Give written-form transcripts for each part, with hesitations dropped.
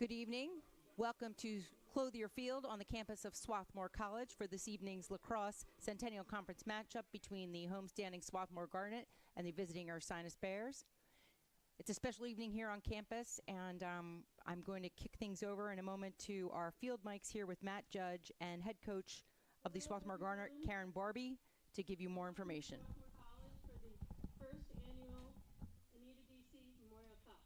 Good evening. Welcome to Clothier Field on the campus of Swarthmore College for this evening's Lacrosse Centennial Conference matchup between the homestanding Swarthmore Garnet and the visiting Ursinus Bears. It's a special evening here on campus, and I'm going to kick things over in a moment to our field mics here with Matt Judge and head coach of the Swarthmore Garnet, Karen Barbie, to give you more information. For the first annual Anita Deasey Memorial Cup.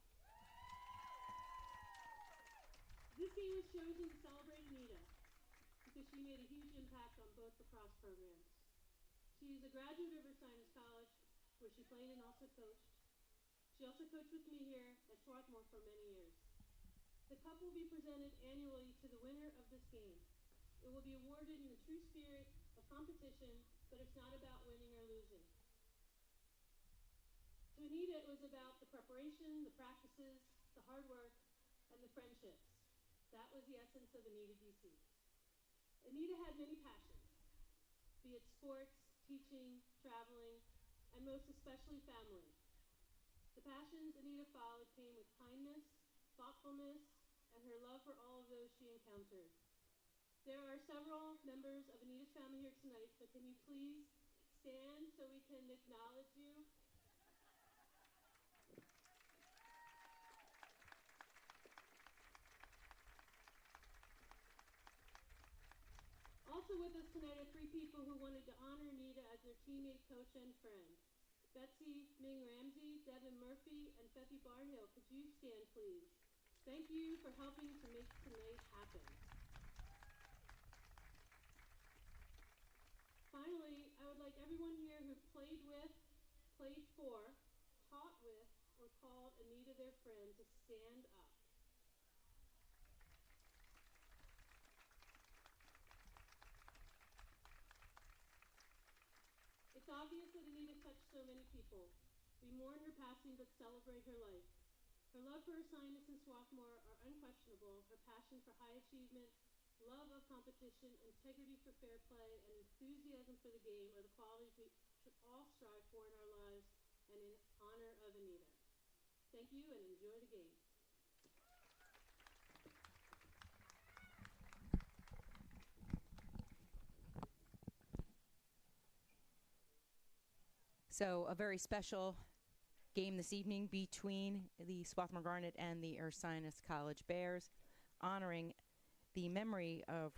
This game was chosen to celebrate Anita because she made a huge impact on both lacrosse programs. She is a graduate of Ursinus College, where she played and also coached. She also coached with me here at Swarthmore for many years. The cup will be presented annually to the winner of this game. It will be awarded in the true spirit of competition, but it's not about winning or losing. To Anita, it was about the preparation, the practices, the hard work, and the friendships. That was the essence of Anita Deasey. Anita had many passions, be it sports, teaching, traveling, and most especially family. The passions Anita followed came with kindness, thoughtfulness, and her love for all of those she encountered. There are several members of Anita's family here tonight, so can you please stand so we can acknowledge you? Also with us tonight are three people who wanted to honor Anita as their teammate, coach, and friend. Betsy Ming Ramsey, Devin Murphy, and Feffy Barhill. Could you stand, please? Thank you for helping to make tonight happen. Finally, I would like everyone here who played with, played for, taught with, or called Anita their friend to stand up. It's obvious that Anita touched so many people. We mourn her passing but celebrate her life. Her love for Ursinus and Swarthmore are unquestionable. Her passion for high achievement, love of competition, integrity for fair play, and enthusiasm for the game are the qualities we should all strive for in our lives and in honor of Anita. Thank you and enjoy the game. So a very special game this evening between the Swarthmore Garnet and the Ursinus College Bears, honoring the memory of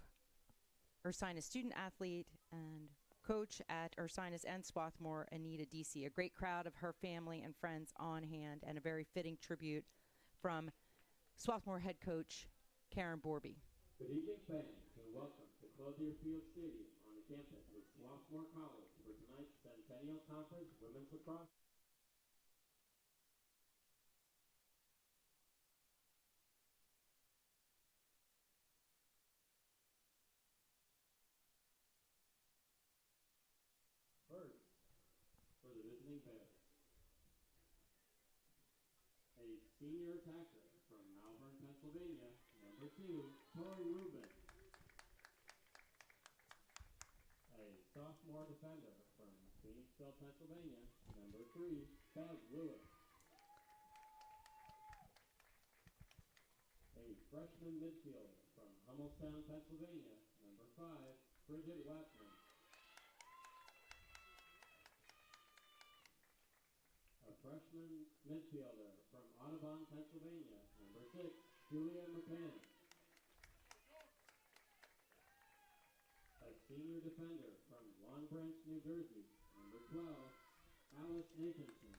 Ursinus student athlete and coach at Ursinus and Swarthmore, Anita Deasey. A great crowd of her family and friends on hand, and a very fitting tribute from Swarthmore head coach Karen Barbie. Good evening, fans, and welcome to Clothier Field Stadium on the campus of Swarthmore College for tonight's Centennial Conference Women's Lacrosse. First, for the visiting Bears, a senior attacker from Malvern, Pennsylvania, number 2, Tori Rubin. A sophomore defender from Phoenixville, Pennsylvania, number 3, Bev Lewis. A freshman midfielder from Hummelstown, Pennsylvania, number 5, Bridget Wapman. A freshman midfielder from Audubon, Pennsylvania, number 6, Julia McCann. A senior defender from Long Branch, New Jersey, number 12, Alice Nathanson.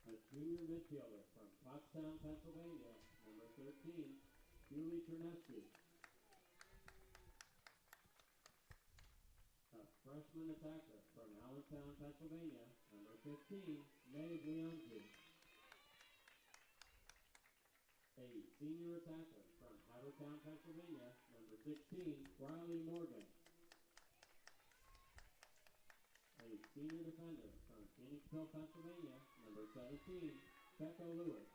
A junior midfielder from Pottstown, Pennsylvania, number 13, Julie Chernesky. A freshman attacker from Allentown, Pennsylvania, number 15, Mae Leonzi. A senior attacker from Havertown, Pennsylvania, number 16, Riley Morgan. A senior defender from Phoenixville, Pennsylvania, number 17, Becca Lewis.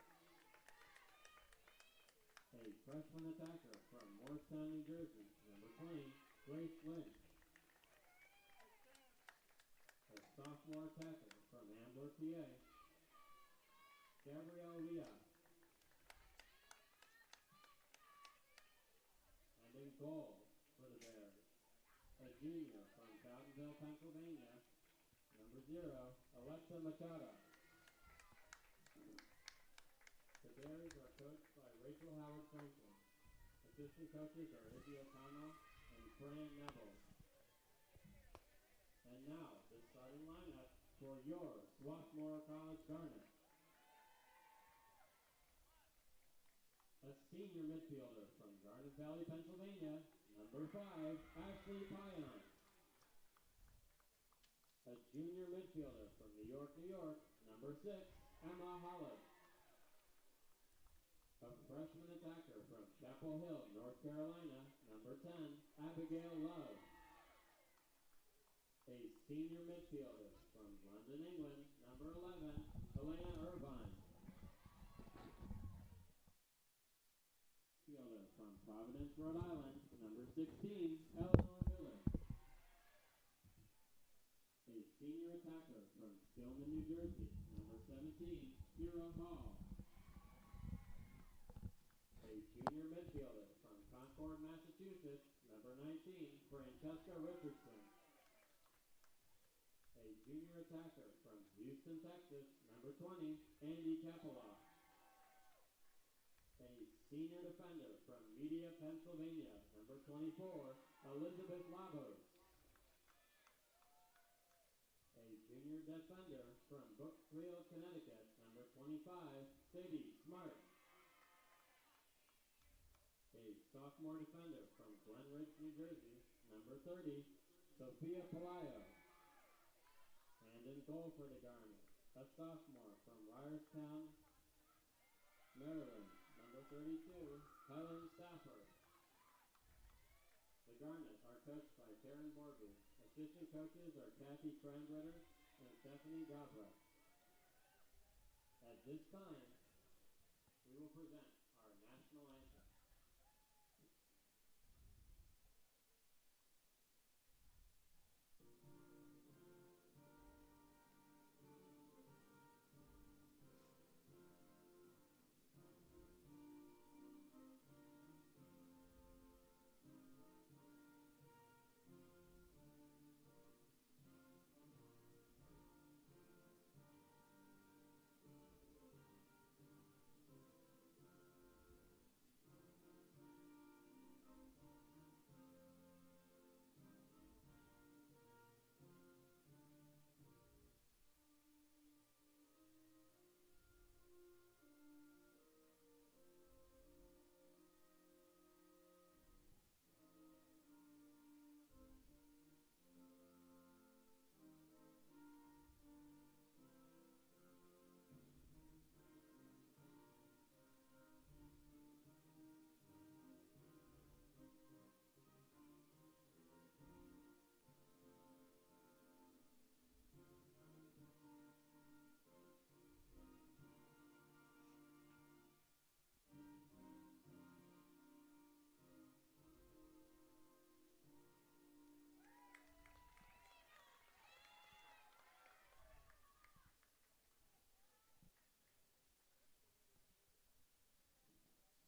A freshman attacker from Morristown, New Jersey, number 20, Grace Lynch. A sophomore attacker from Ambler, PA, Gabrielle Leah. goal for the Bears, a junior from Fountainville, Pennsylvania, number 0, Alexa Machado. The Bears are coached by Rachel Howard Franklin. Assistant coaches are Izzy O'Connell and Fran Neville. And now, the starting lineup for your Swarthmore College Garnet. A senior midfielder from Garnet Valley, Pennsylvania, number 5, Ashley Pion. A junior midfielder from New York, New York, number 6, Emma Hollis. A freshman attacker from Chapel Hill, North Carolina, number 10, Abigail Love. A senior midfielder from London, England, number 11, Elena Irvine. Fielder from Providence, Rhode Island, number 16, Eleanor Miller. A senior attacker from Stillman, New Jersey, number 17, Kira Hall. A junior midfielder from Concord, Massachusetts, number 19, Francesca Richardson. A junior attacker from Houston, Texas, number 20, Andy Kapaloff. A senior defender from Media, Pennsylvania, number 24, Elizabeth Labos. A junior defender from Brookfield, Connecticut, number 25, Sadie Smart. A sophomore defender from Glen Ridge, New Jersey, number 30, Sophia Palayo. And in goal for the Garnet, a sophomore from Ryerstown, Maryland, number 32, Helen Stafford. The Garnet are coached by Karen Borby. Assistant coaches are Kathy Cranbretter and Stephanie Gabra. At this time, we will present our national anthem.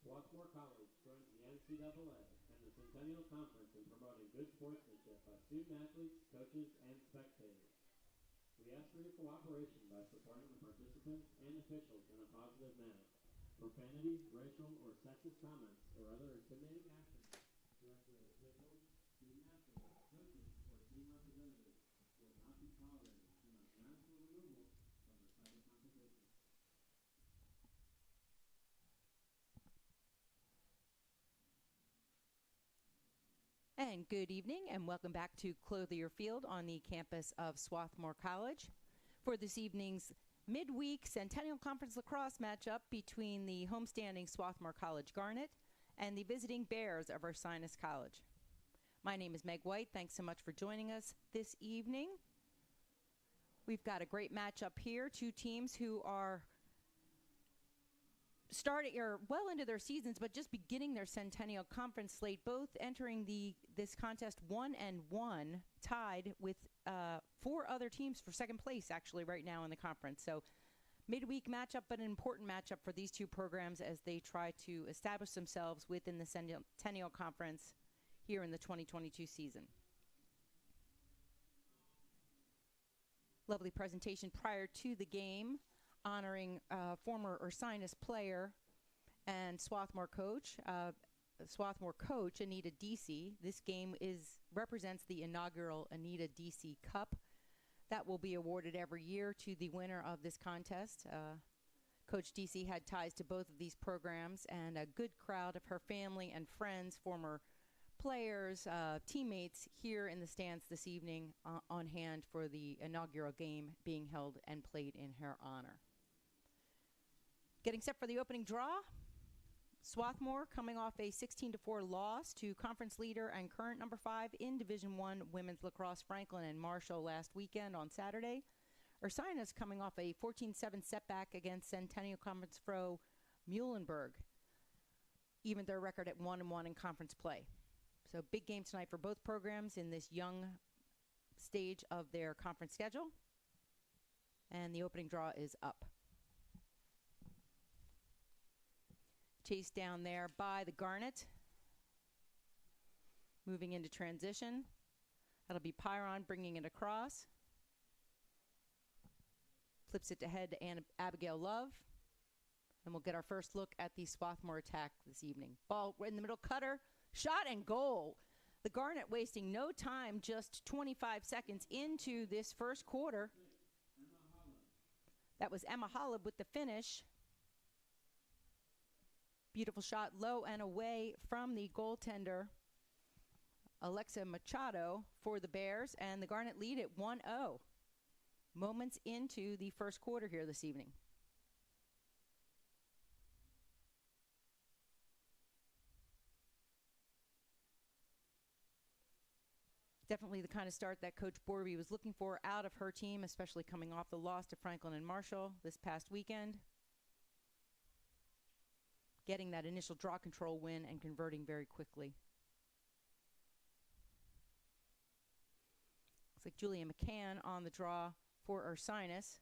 Swarthmore College joins the NCAA and the Centennial Conference in promoting good sportsmanship by student athletes, coaches, and spectators. We ask for your cooperation by supporting the participants and officials in a positive manner. Profanity, racial, or sexist comments or other intimidating actions directed at officials, student athletes, coaches, or team representatives will not be tolerated and are grounds for removal from recital competition. And good evening, and welcome back to Clothier Field on the campus of Swarthmore College for this evening's midweek Centennial Conference lacrosse matchup between the homestanding Swarthmore College Garnet and the visiting Bears of Ursinus College. My name is Meg White. Thanks so much for joining us this evening. We've got a great matchup here. Two teams who are starting or well into their seasons, but just beginning their Centennial Conference slate, both entering this contest 1-1, tied with 4 other teams for second place actually right now in the conference. So midweek matchup, but an important matchup for these two programs as they try to establish themselves within the Centennial Conference here in the 2022 season. Lovely presentation prior to the game honoring former Ursinus player and Swarthmore coach Anita Deasey. This game represents the inaugural Anita Deasey Cup that will be awarded every year to the winner of this contest. Coach Deasey had ties to both of these programs, and a good crowd of her family and friends, former players, teammates here in the stands this evening on hand for the inaugural game being held and played in her honor. Getting set for the opening draw, Swarthmore coming off a 16-4 loss to conference leader and current number 5 in Division I women's lacrosse Franklin and Marshall last weekend on Saturday. Ursinus coming off a 14-7 setback against Centennial Conference foe Muhlenberg, even their record at 1-1 in conference play. So big game tonight for both programs in this young stage of their conference schedule. And the opening draw is up. Chased down there by the Garnet. Moving into transition. That'll be Pyron bringing it across. Flips it to head to Abigail Love. And we'll get our first look at the Swarthmore attack this evening. Ball in the middle, cutter, shot and goal. The Garnet wasting no time, just 25 seconds into this first quarter. That was Emma Hollab with the finish. Beautiful shot low and away from the goaltender, Alexa Machado, for the Bears, and the Garnet lead at 1-0. Moments into the first quarter here this evening. Definitely the kind of start that Coach Borby was looking for out of her team, especially coming off the loss to Franklin and Marshall this past weekend. Getting that initial draw control win and converting very quickly. Looks like Julia McCann on the draw for Ursinus.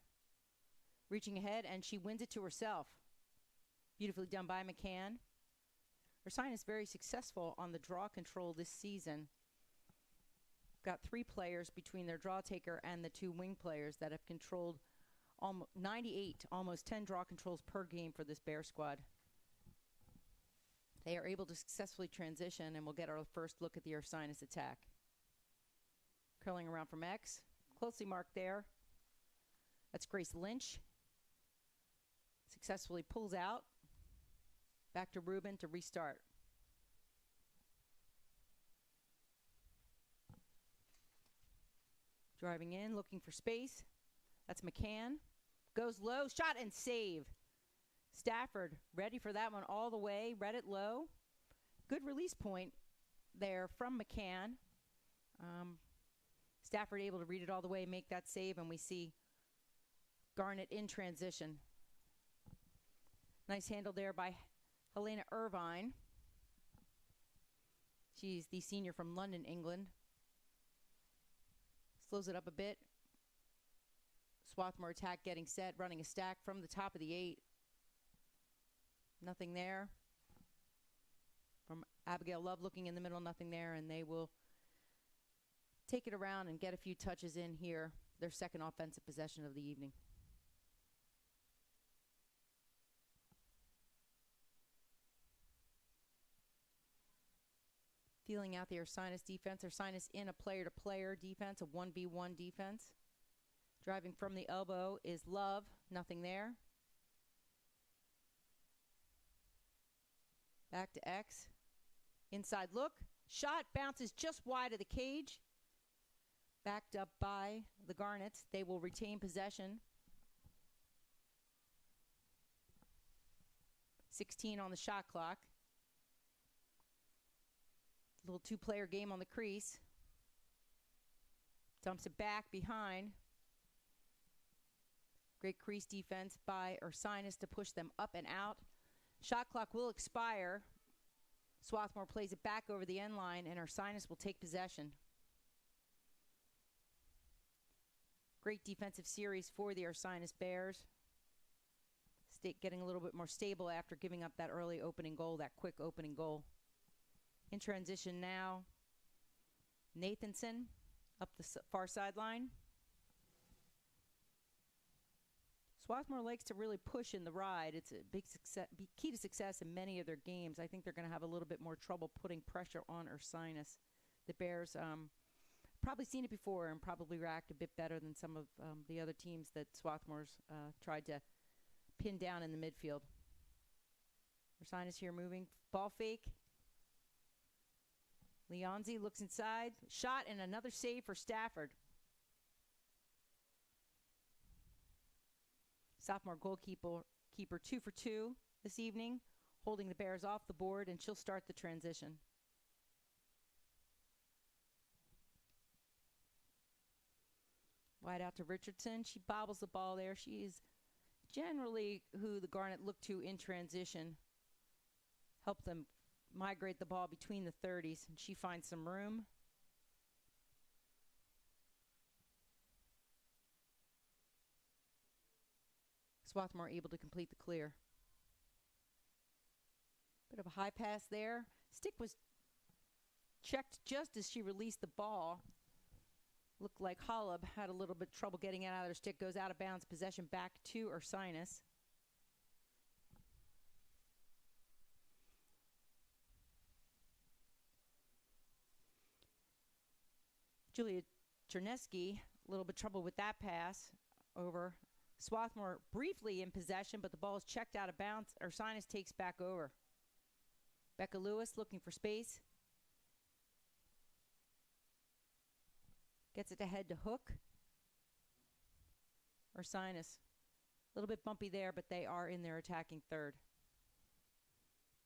Reaching ahead, and she wins it to herself. Beautifully done by McCann. Ursinus very successful on the draw control this season. Got 3 players between their draw taker and the 2 wing players that have controlled 98, almost 10 draw controls per game for this Bear squad. They are able to successfully transition, and we'll get our first look at the Ursinus attack. Curling around from X. Closely marked there. That's Grace Lynch. Successfully pulls out. Back to Rubin to restart. Driving in, looking for space. That's McCann. Goes low, shot and save. Stafford ready for that one all the way, read it low. Good release point there from McCann. Stafford able to read it all the way, make that save, and we see Garnet in transition. Nice handle there by Helena Irvine. She's the senior from London, England. Slows it up a bit. Swarthmore attack getting set, running a stack from the top of the 8. Nothing there. From Abigail Love looking in the middle, nothing there, and they will take it around and get a few touches in here. Their second offensive possession of the evening. Feeling out the Ursinus defense. Ursinus in a player-to-player defense, a 1v1 defense. Driving from the elbow is Love, nothing there. Back to X. Inside look. Shot bounces just wide of the cage. Backed up by the Garnets. They will retain possession. 16 on the shot clock. Little 2-player game on the crease. Dumps it back behind. Great crease defense by Ursinus to push them up and out. Shot clock will expire. Swarthmore plays it back over the end line, and Ursinus will take possession. Great defensive series for the Ursinus Bears. Getting a little bit more stable after giving up that early opening goal, that quick opening goal. In transition now, Nathanson up the far sideline. Swarthmore likes to really push in the ride. It's a big key to success in many of their games. I think they're going to have a little bit more trouble putting pressure on Ursinus. The Bears probably seen it before and probably react a bit better than some of the other teams that Swarthmore's tried to pin down in the midfield. Ursinus here moving. Ball fake. Leonzi looks inside. Shot and another save for Stafford. Sophomore goalkeeper 2 for 2 this evening, holding the Bears off the board, and she'll start the transition. Wide out to Richardson. She bobbles the ball there. She is generally who the Garnet look to in transition. Help them migrate the ball between the 30s, and she finds some room. Swarthmore able to complete the clear. Bit of a high pass there. Stick was checked just as she released the ball. Looked like Hollub had a little bit of trouble getting it out of her stick. Goes out of bounds. Possession back to Ursinus. Julia Chernesky, a little bit trouble with that pass over. Swarthmore briefly in possession, but the ball is checked out of bounds. Ursinus takes back over. Becca Lewis looking for space. Gets it to head to Hook. Ursinus, a little bit bumpy there, but they are in their attacking third.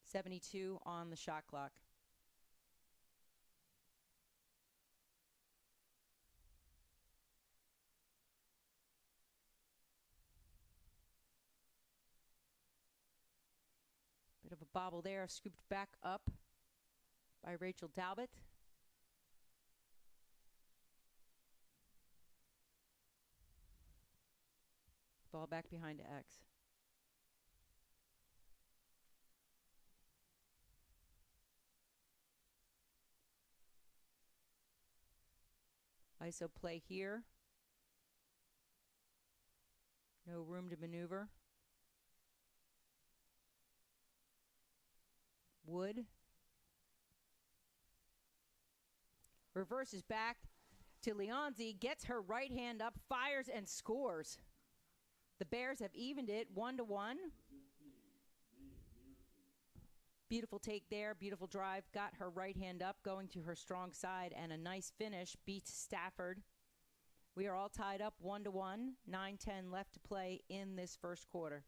72 on the shot clock. Bit of a bobble there, scooped back up by Rachel Talbot. Ball back behind to X. ISO play here. No room to maneuver. Wood. Reverses back to Leonzi, gets her right hand up, fires and scores. The Bears have evened it 1-1. Beautiful take there, beautiful drive, got her right hand up, going to her strong side, and a nice finish, beats Stafford. We are all tied up 1-1, 9:10 left to play in this first quarter.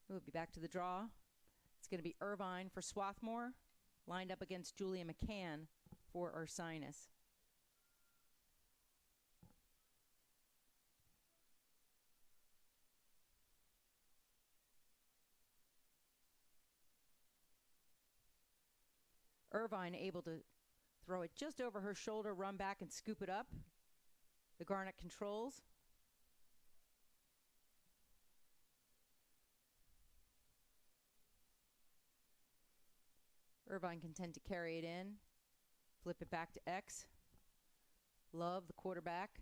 We'll be back to the draw. It's going to be Irvine for Swarthmore, lined up against Julia McCann for Ursinus. Irvine able to throw it just over her shoulder, run back and scoop it up. The Garnet controls. Irvine can tend to carry it in, flip it back to X. Love, the quarterback.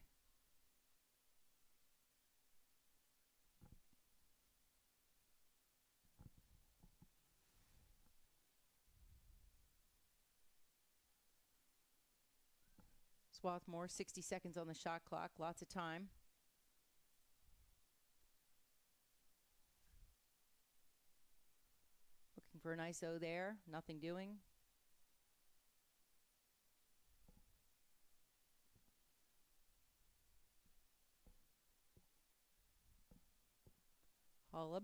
Swarthmore, 60 seconds on the shot clock, lots of time. Looking for an ISO there, nothing doing. Hollub.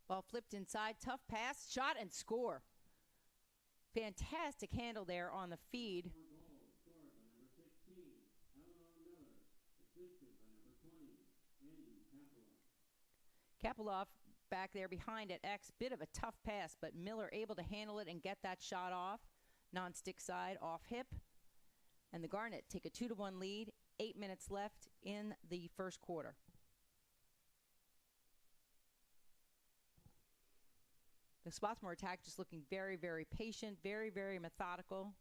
Ball flipped inside, tough pass, shot, and score. Fantastic handle there on the feed. Kapilov back there behind at X. Bit of a tough pass, but Miller able to handle it and get that shot off. Non-stick side, off hip. And the Garnet take a 2-1 lead. 8 minutes left in the first quarter. The Swarthmore attack just looking very, very patient, very, very methodical.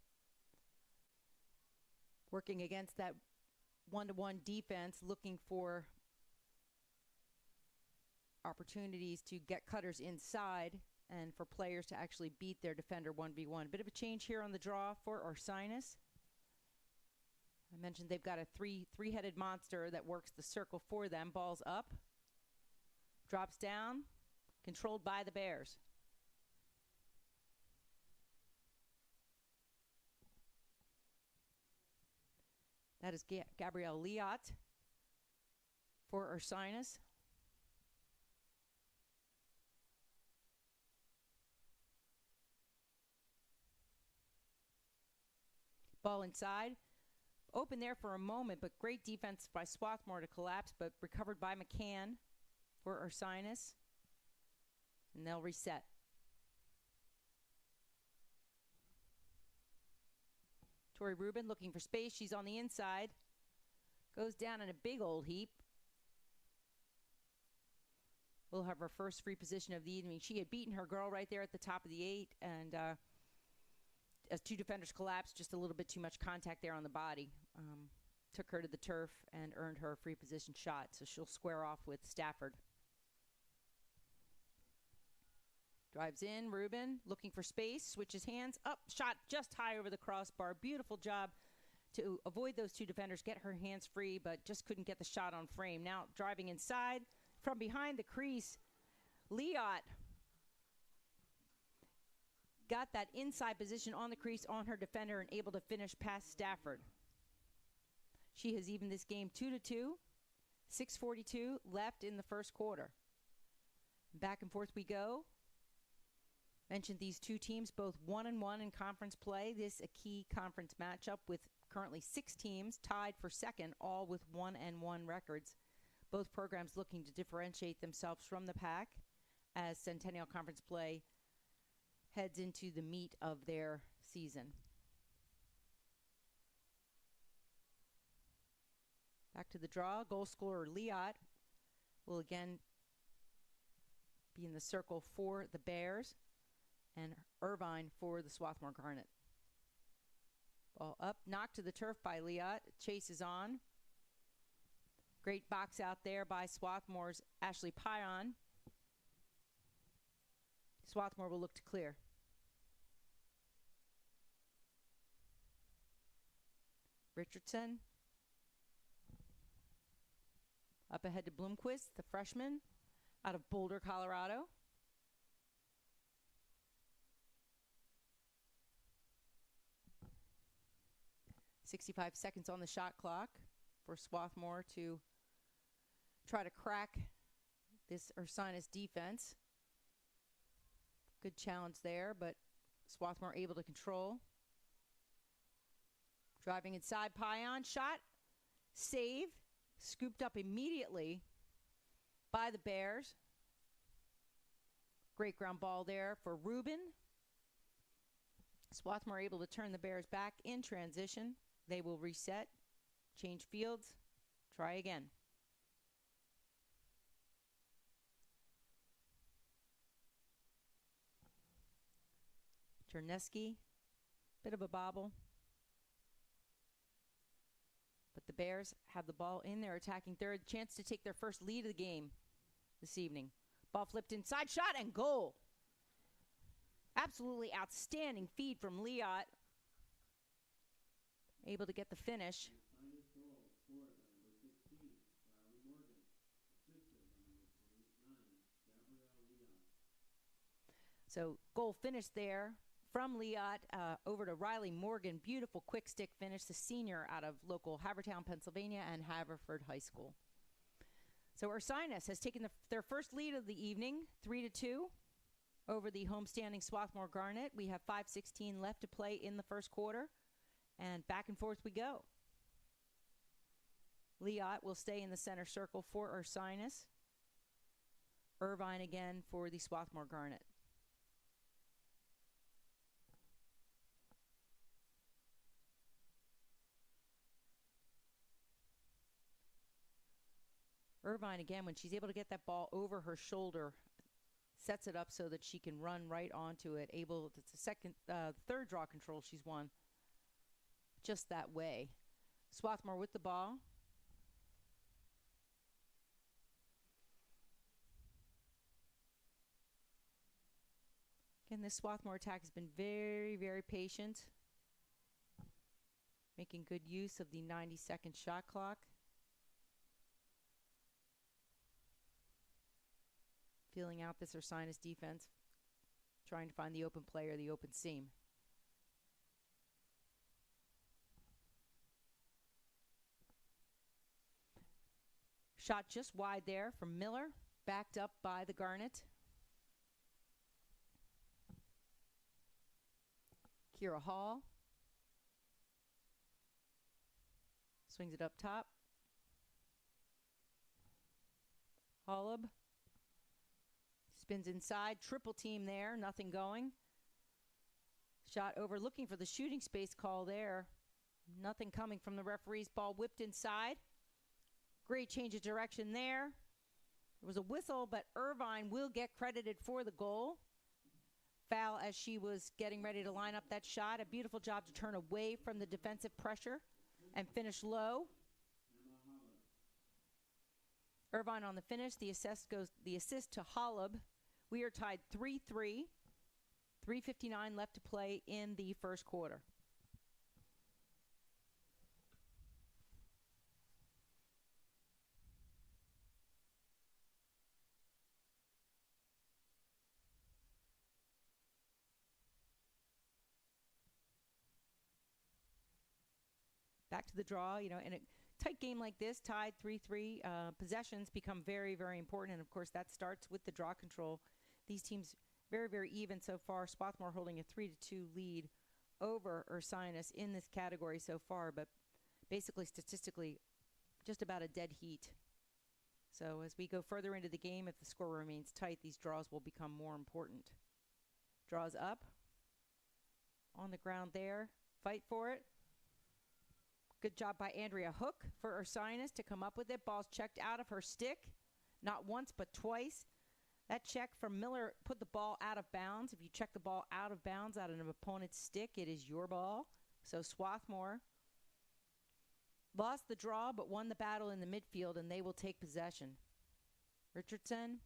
Working against that 1-to-1 defense, looking for opportunities to get cutters inside and for players to actually beat their defender 1v1. Bit of a change here on the draw for Ursinus. I mentioned they've got a three-headed monster that works the circle for them. Ball's up, drops down, controlled by the Bears. That is Gabrielle Liot for Ursinus. Ball inside. Open there for a moment, but great defense by Swarthmore to collapse, but recovered by McCann for Ursinus. And they'll reset. Tori Rubin looking for space. She's on the inside. Goes down in a big old heap. We'll have her first free position of the evening. She had beaten her girl right there at the top of the 8, and as two defenders collapsed, just a little bit too much contact there on the body. Took her to the turf and earned her a free position shot, so she'll square off with Stafford. Drives in, Rubin looking for space, switches hands, up, shot just high over the crossbar. Beautiful job to avoid those two defenders, get her hands free, but just couldn't get the shot on frame. Now driving inside from behind the crease, Liot got that inside position on the crease on her defender and able to finish past Stafford. She has evened this game 2-2, 6:42 left in the first quarter. Back and forth we go. Mentioned these two teams, both 1-1 in conference play. This a key conference matchup with currently 6 teams tied for second, all with 1-1 records. Both programs looking to differentiate themselves from the pack as Centennial Conference play heads into the meat of their season. Back to the draw. Goal scorer Liot will again be in the circle for the Bears, and Irvine for the Swarthmore Garnet. Ball up, knocked to the turf by Liot. Chase is on. Great box out there by Swarthmore's Ashley Pion. Swarthmore will look to clear. Richardson. Up ahead to Bloomquist, the freshman out of Boulder, Colorado. .65 seconds on the shot clock for Swarthmore to try to crack this Ursinus defense. Good challenge there, but Swarthmore able to control. Driving inside, Pion, shot, save, scooped up immediately by the Bears. Great ground ball there for Rubin. Swarthmore able to turn the Bears back in transition. They will reset, change fields, try again. Chernesky, bit of a bobble. But the Bears have the ball in their attacking third. Chance to take their first lead of the game this evening. Ball flipped inside, shot, and goal. Absolutely outstanding feed from Liot. Able to get the finish. So goal finish there from Liot over to Riley Morgan. Beautiful quick stick finish, the senior out of local Havertown, Pennsylvania, and Haverford High School. So Ursinus has taken their first lead of the evening, 3-2, over the homestanding Swarthmore Garnet. We have 5:16 left to play in the first quarter, and back and forth we go. Leot will stay in the center circle for Ursinus. Irvine again for the Swarthmore Garnet. Irvine again, when she's able to get that ball over her shoulder, sets it up so that she can run right onto it. It's the third draw control she's won just that way. Swarthmore with the ball. Again, this Swarthmore attack has been very, very patient, making good use of the 90-second shot clock. Feeling out this Ursinus defense, trying to find the open play or the open seam. Shot just wide there from Miller, backed up by the Garnet. Kira Hall swings it up top. Hollub spins inside, triple team there, nothing going. Shot over, looking for the shooting space call there. Nothing coming from the referees. Ball whipped inside. Great change of direction there. There was a whistle, but Irvine will get credited for the goal. Foul as she was getting ready to line up that shot. A beautiful job to turn away from the defensive pressure and finish low. Irvine on the finish. The assist to Hollub. We are tied 3-3. 3:59 left to play in the first quarter. Back to the draw, in a tight game like this, tied 3-3, possessions become very, very important. And, of course, that starts with the draw control. These teams very, very even so far. Swarthmore holding a 3-2 lead over Ursinus in this category so far, but basically, statistically, just about a dead heat. So as we go further into the game, if the score remains tight, these draws will become more important. Draws up. On the ground there. Fight for it. Good job by Andrea Hook for Ursinus to come up with it. Ball's checked out of her stick. Not once, but twice. That check from Miller put the ball out of bounds. If you check the ball out of bounds out of an opponent's stick, it is your ball. So Swarthmore lost the draw, but won the battle in the midfield, and they will take possession. Richardson.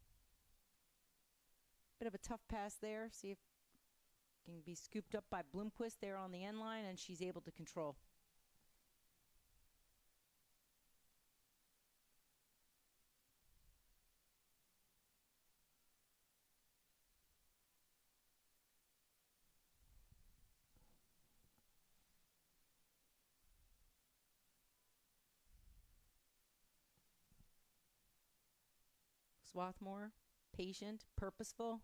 Bit of a tough pass there. See if it can be scooped up by Bloomquist there on the end line, and she's able to control. Swarthmore, patient, purposeful.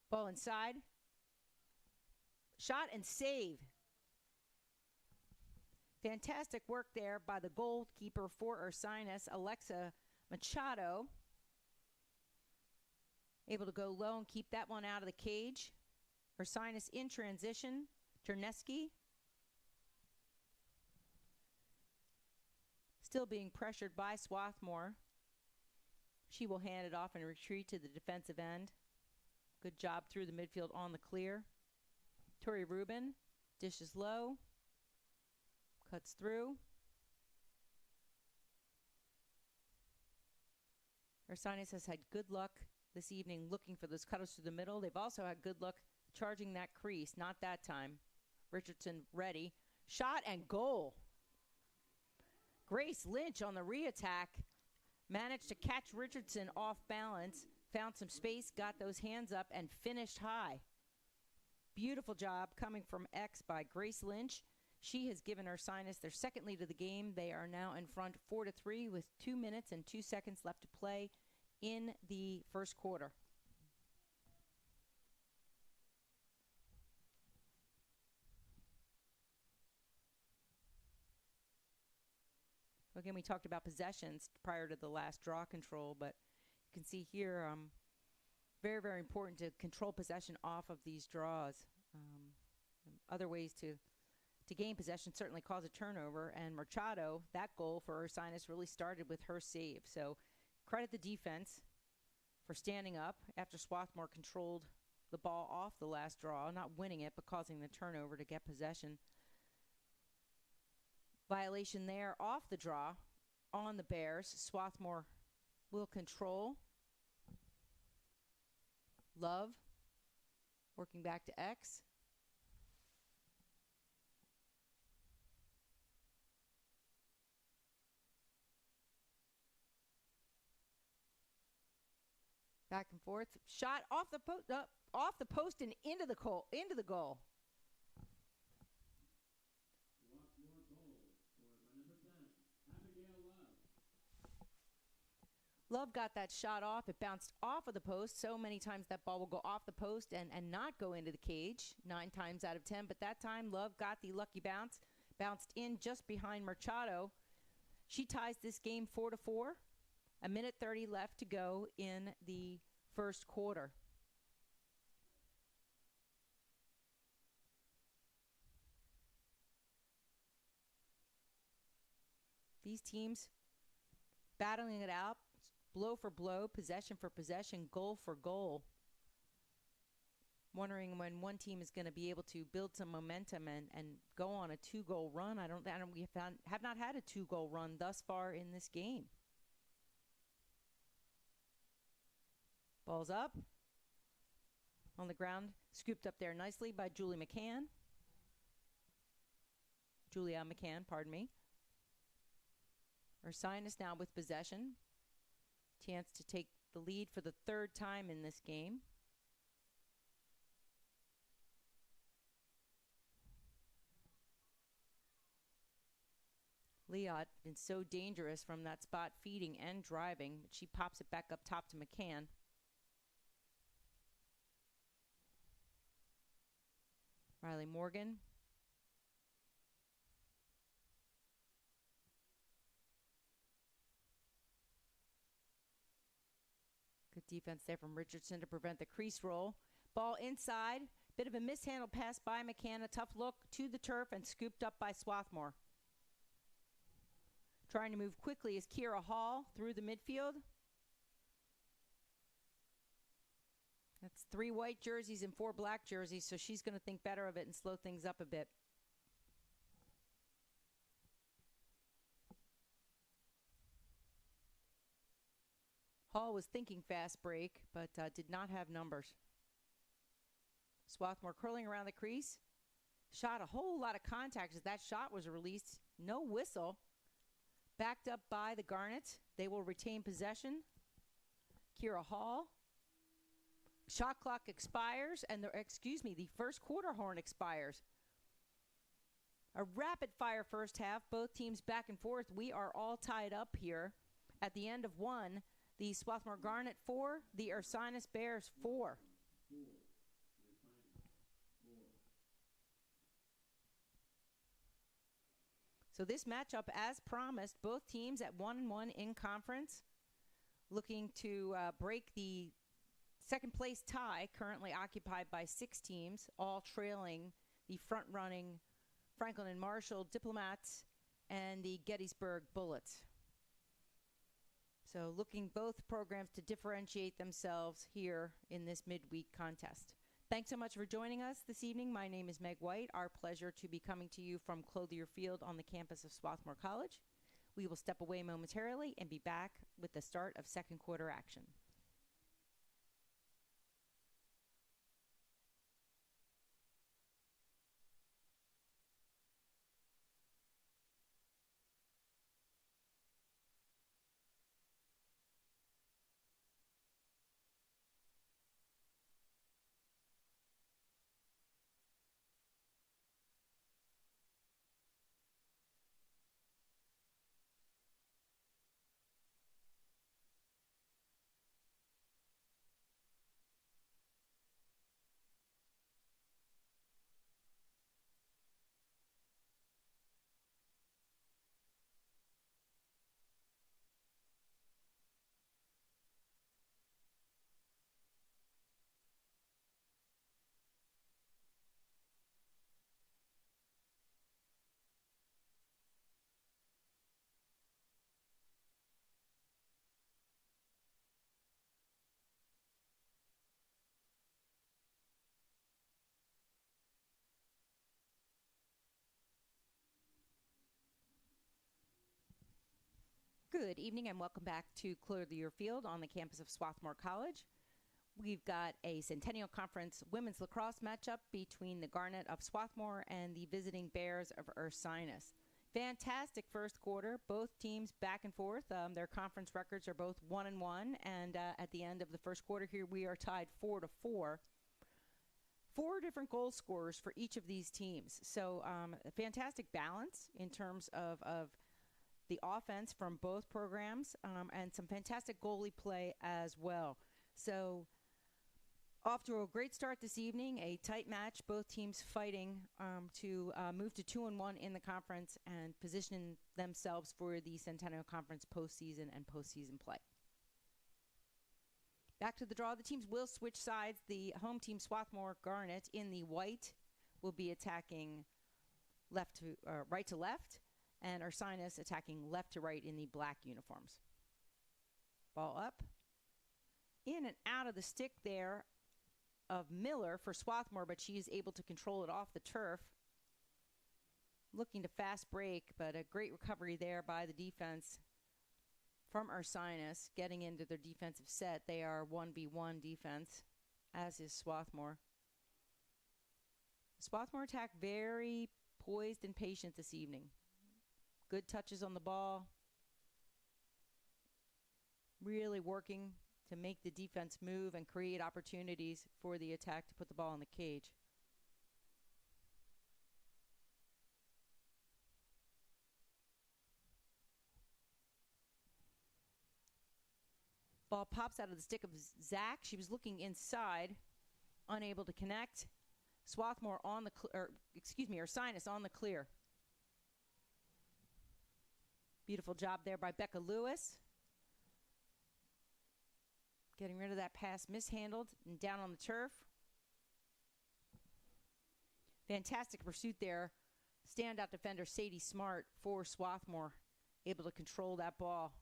Ball inside. Shot and save. Fantastic work there by the goalkeeper for Ursinus, Alexa Machado. Able to go low and keep that one out of the cage. Ursinus in transition. Terneski. Still being pressured by Swarthmore. She will hand it off and retreat to the defensive end. Good job through the midfield on the clear. Tori Rubin dishes low. Cuts through. Ursinus has had good luck this evening looking for those cutters through the middle. They've also had good luck charging that crease. Not that time. Richardson ready. Shot and goal. Grace Lynch on the re-attack managed to catch Richardson off balance, found some space, got those hands up, and finished high. Beautiful job coming from X by Grace Lynch. She has given Ursinus their second lead of the game. They are now in front 4-3 with 2 minutes and 2 seconds left to play in the first quarter. Again, we talked about possessions prior to the last draw control, but you can see here, very, very important to control possession off of these draws. Other ways to gain possession certainly cause a turnover, and Machado, that goal for Ursinus really started with her save. So credit the defense for standing up after Swarthmore controlled the ball off the last draw, not winning it, but causing the turnover to get possession. Violation there off the draw on the Bears. Swarthmore will control. Love working back to X. Back and forth. Shot off the post and into the goal. Love got that shot off. It bounced off of the post. So many times that ball will go off the post and not go into the cage, 9 times out of 10. But that time, Love got the lucky bounce, bounced in just behind Machado. She ties this game 4-4. 1:30 left to go in the first quarter. These teams battling it out, blow for blow, possession for possession, goal for goal. Wondering when one team is going to be able to build some momentum and go on a 2-goal run. We have not had a 2-goal run thus far in this game. Ball's up. On the ground, scooped up there nicely by Julia McCann, pardon me. Ursinus now with possession. Chance to take the lead for the 3rd time in this game. Leot been so dangerous from that spot, feeding and driving, but she pops it back up top to McCann. Riley Morgan. Good defense there from Richardson to prevent the crease roll. Ball inside. Bit of a mishandled pass by McCann. A tough look to the turf and scooped up by Swarthmore. Trying to move quickly is Kira Hall through the midfield. That's 3 white jerseys and 4 black jerseys, so she's going to think better of it and slow things up a bit. Hall was thinking fast break, but did not have numbers. Swarthmore curling around the crease. Shot a whole lot of contact as that shot was released. No whistle. Backed up by the Garnets. They will retain possession. Kira Hall. Shot clock expires, and the first quarter horn expires. A rapid-fire first half. Both teams back and forth. We are all tied up here. At the end of 1, the Swarthmore Garnet 4, the Ursinus Bears 4. So this matchup, as promised, both teams at 1-1 in conference, looking to break the second place tie, currently occupied by 6 teams, all trailing the front-running Franklin and Marshall Diplomats and the Gettysburg Bullets. So looking both programs to differentiate themselves here in this midweek contest. Thanks so much for joining us this evening. My name is Meg White. Our pleasure to be coming to you from Clothier Field on the campus of Swarthmore College. We will step away momentarily and be back with the start of second quarter action. Good evening and welcome back to Clear the Year Field on the campus of Swarthmore College. We've got a Centennial Conference women's lacrosse matchup between the Garnet of Swarthmore and the visiting Bears of Ursinus. Fantastic first quarter. Both teams back and forth. Their conference records are both 1-1, and at the end of the first quarter here, we are tied 4-4. 4 different goal scorers for each of these teams. So a fantastic balance in terms of the offense from both programs, and some fantastic goalie play as well. So off to a great start this evening, a tight match, both teams fighting to move to 2-1 in the conference and position themselves for the Centennial Conference postseason and postseason play. Back to the draw, the teams will switch sides. The home team, Swarthmore Garnet, in the white will be attacking right to left, and Ursinus attacking left to right in the black uniforms. Ball up. In and out of the stick there of Miller for Swarthmore, but she is able to control it off the turf. Looking to fast break, but a great recovery there by the defense from Ursinus, getting into their defensive set. They are 1v1 defense, as is Swarthmore. Swarthmore attack very poised and patient this evening. Good touches on the ball. Really working to make the defense move and create opportunities for the attack to put the ball in the cage. Ball pops out of the stick of Zach. She was looking inside, unable to connect. Swarthmore on the Ursinus on the clear. Beautiful job there by Becca Lewis. Getting rid of that pass mishandled and down on the turf. Fantastic pursuit there. Standout defender Sadie Smart for Swarthmore, able to control that ball.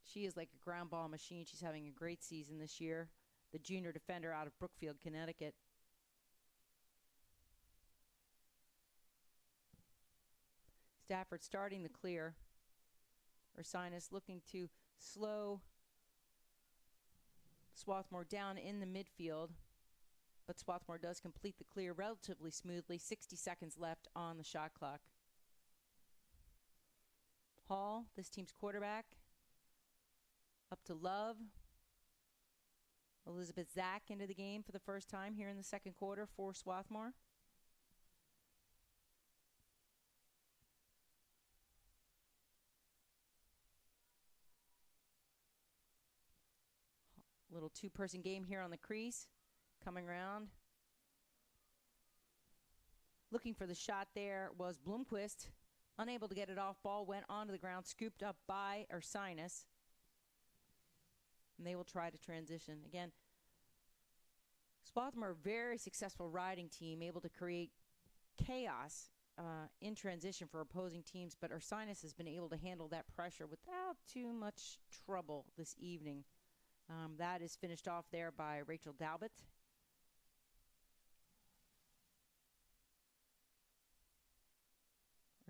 She is like a ground ball machine. She's having a great season this year. The junior defender out of Brookfield, Connecticut. Stafford starting the clear. Ursinus looking to slow Swarthmore down in the midfield, but Swarthmore does complete the clear relatively smoothly. 60 seconds left on the shot clock. Hall, this team's quarterback, up to Love. Elizabeth Zach into the game for the first time here in the second quarter for Swarthmore. Little two-person game here on the crease. Coming around. Looking for the shot there was Blomquist. Unable to get it off. Ball went onto the ground. Scooped up by Ursinus. And they will try to transition. Again, Swarthmore, very successful riding team, able to create chaos in transition for opposing teams. But Ursinus has been able to handle that pressure without too much trouble this evening. That is finished off there by Rachel Dalbott.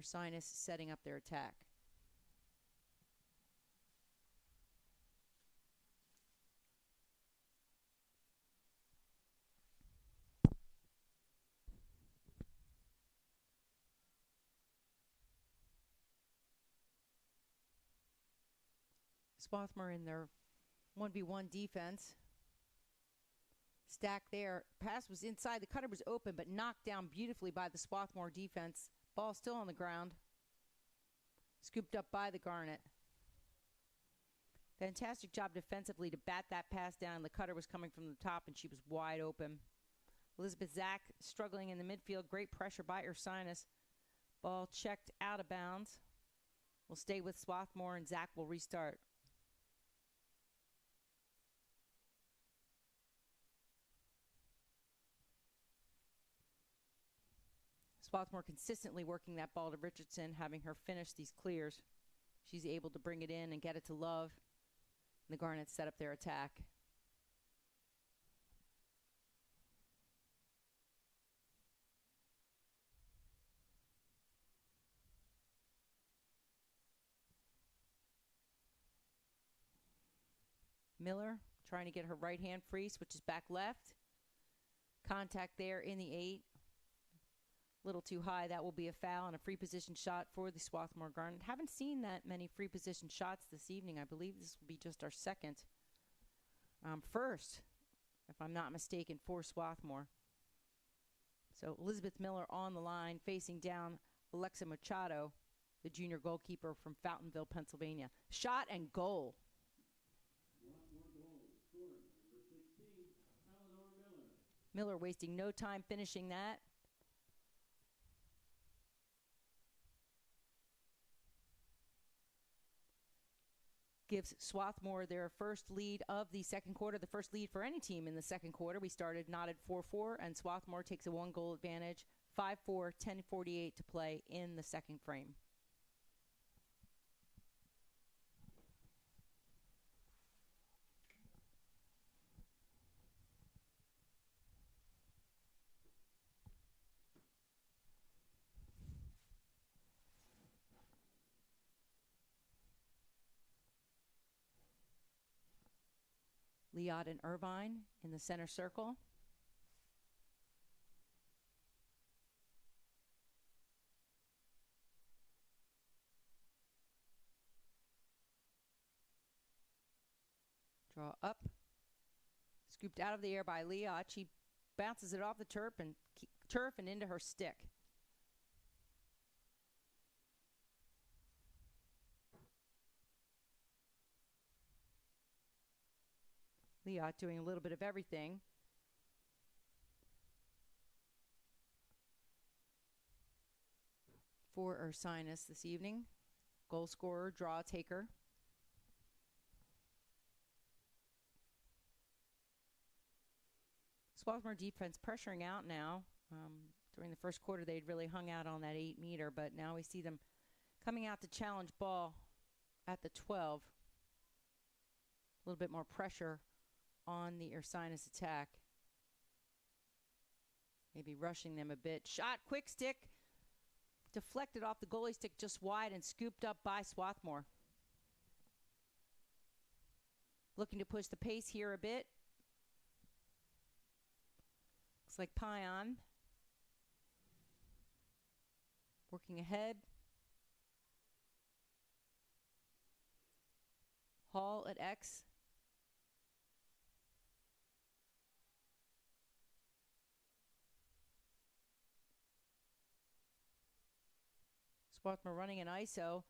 Ursinus setting up their attack. Swarthmore in their 1v1 defense. Stack there. Pass was inside. The cutter was open, but knocked down beautifully by the Swarthmore defense. Ball still on the ground. Scooped up by the Garnet. Fantastic job defensively to bat that pass down. The cutter was coming from the top, and she was wide open. Elizabeth Zach struggling in the midfield. Great pressure by Ursinus. Ball checked out of bounds. Will stay with Swarthmore, and Zach will restart. Swarthmore consistently working that ball to Richardson, having her finish these clears. She's able to bring it in and get it to Love. And the Garnets set up their attack. Miller trying to get her right hand free, switches back left. Contact there in the 8. Little too high. That will be a foul and a free position shot for the Swarthmore Garnet. Haven't seen that many free position shots this evening. I believe this will be just our second. First, if I'm not mistaken, for Swarthmore. So Elizabeth Miller on the line, facing down Alexa Machado, the junior goalkeeper from Fountainville, Pennsylvania. Shot and goal. Miller wasting no time finishing that. Gives Swarthmore their first lead of the second quarter, the first lead for any team in the second quarter. We started not at 4-4, and Swarthmore takes a 1-goal advantage. 5-4, 10:48 to play in the second frame. Liot and Irvine in the center circle. Draw up. Scooped out of the air by Liot. She bounces it off the turf and into her stick. Liot doing a little bit of everything. For Ursinus this evening. Goal scorer, draw taker. Swarthmore defense pressuring out now. During the first quarter, they'd really hung out on that 8-meter, but now we see them coming out to challenge ball at the 12. A little bit more pressure on the Ursinus attack. Maybe rushing them a bit. Shot, quick stick. Deflected off the goalie stick just wide and scooped up by Swarthmore. Looking to push the pace here a bit. Looks like Pion working ahead. Hall at X. Swarthmore running an ISO.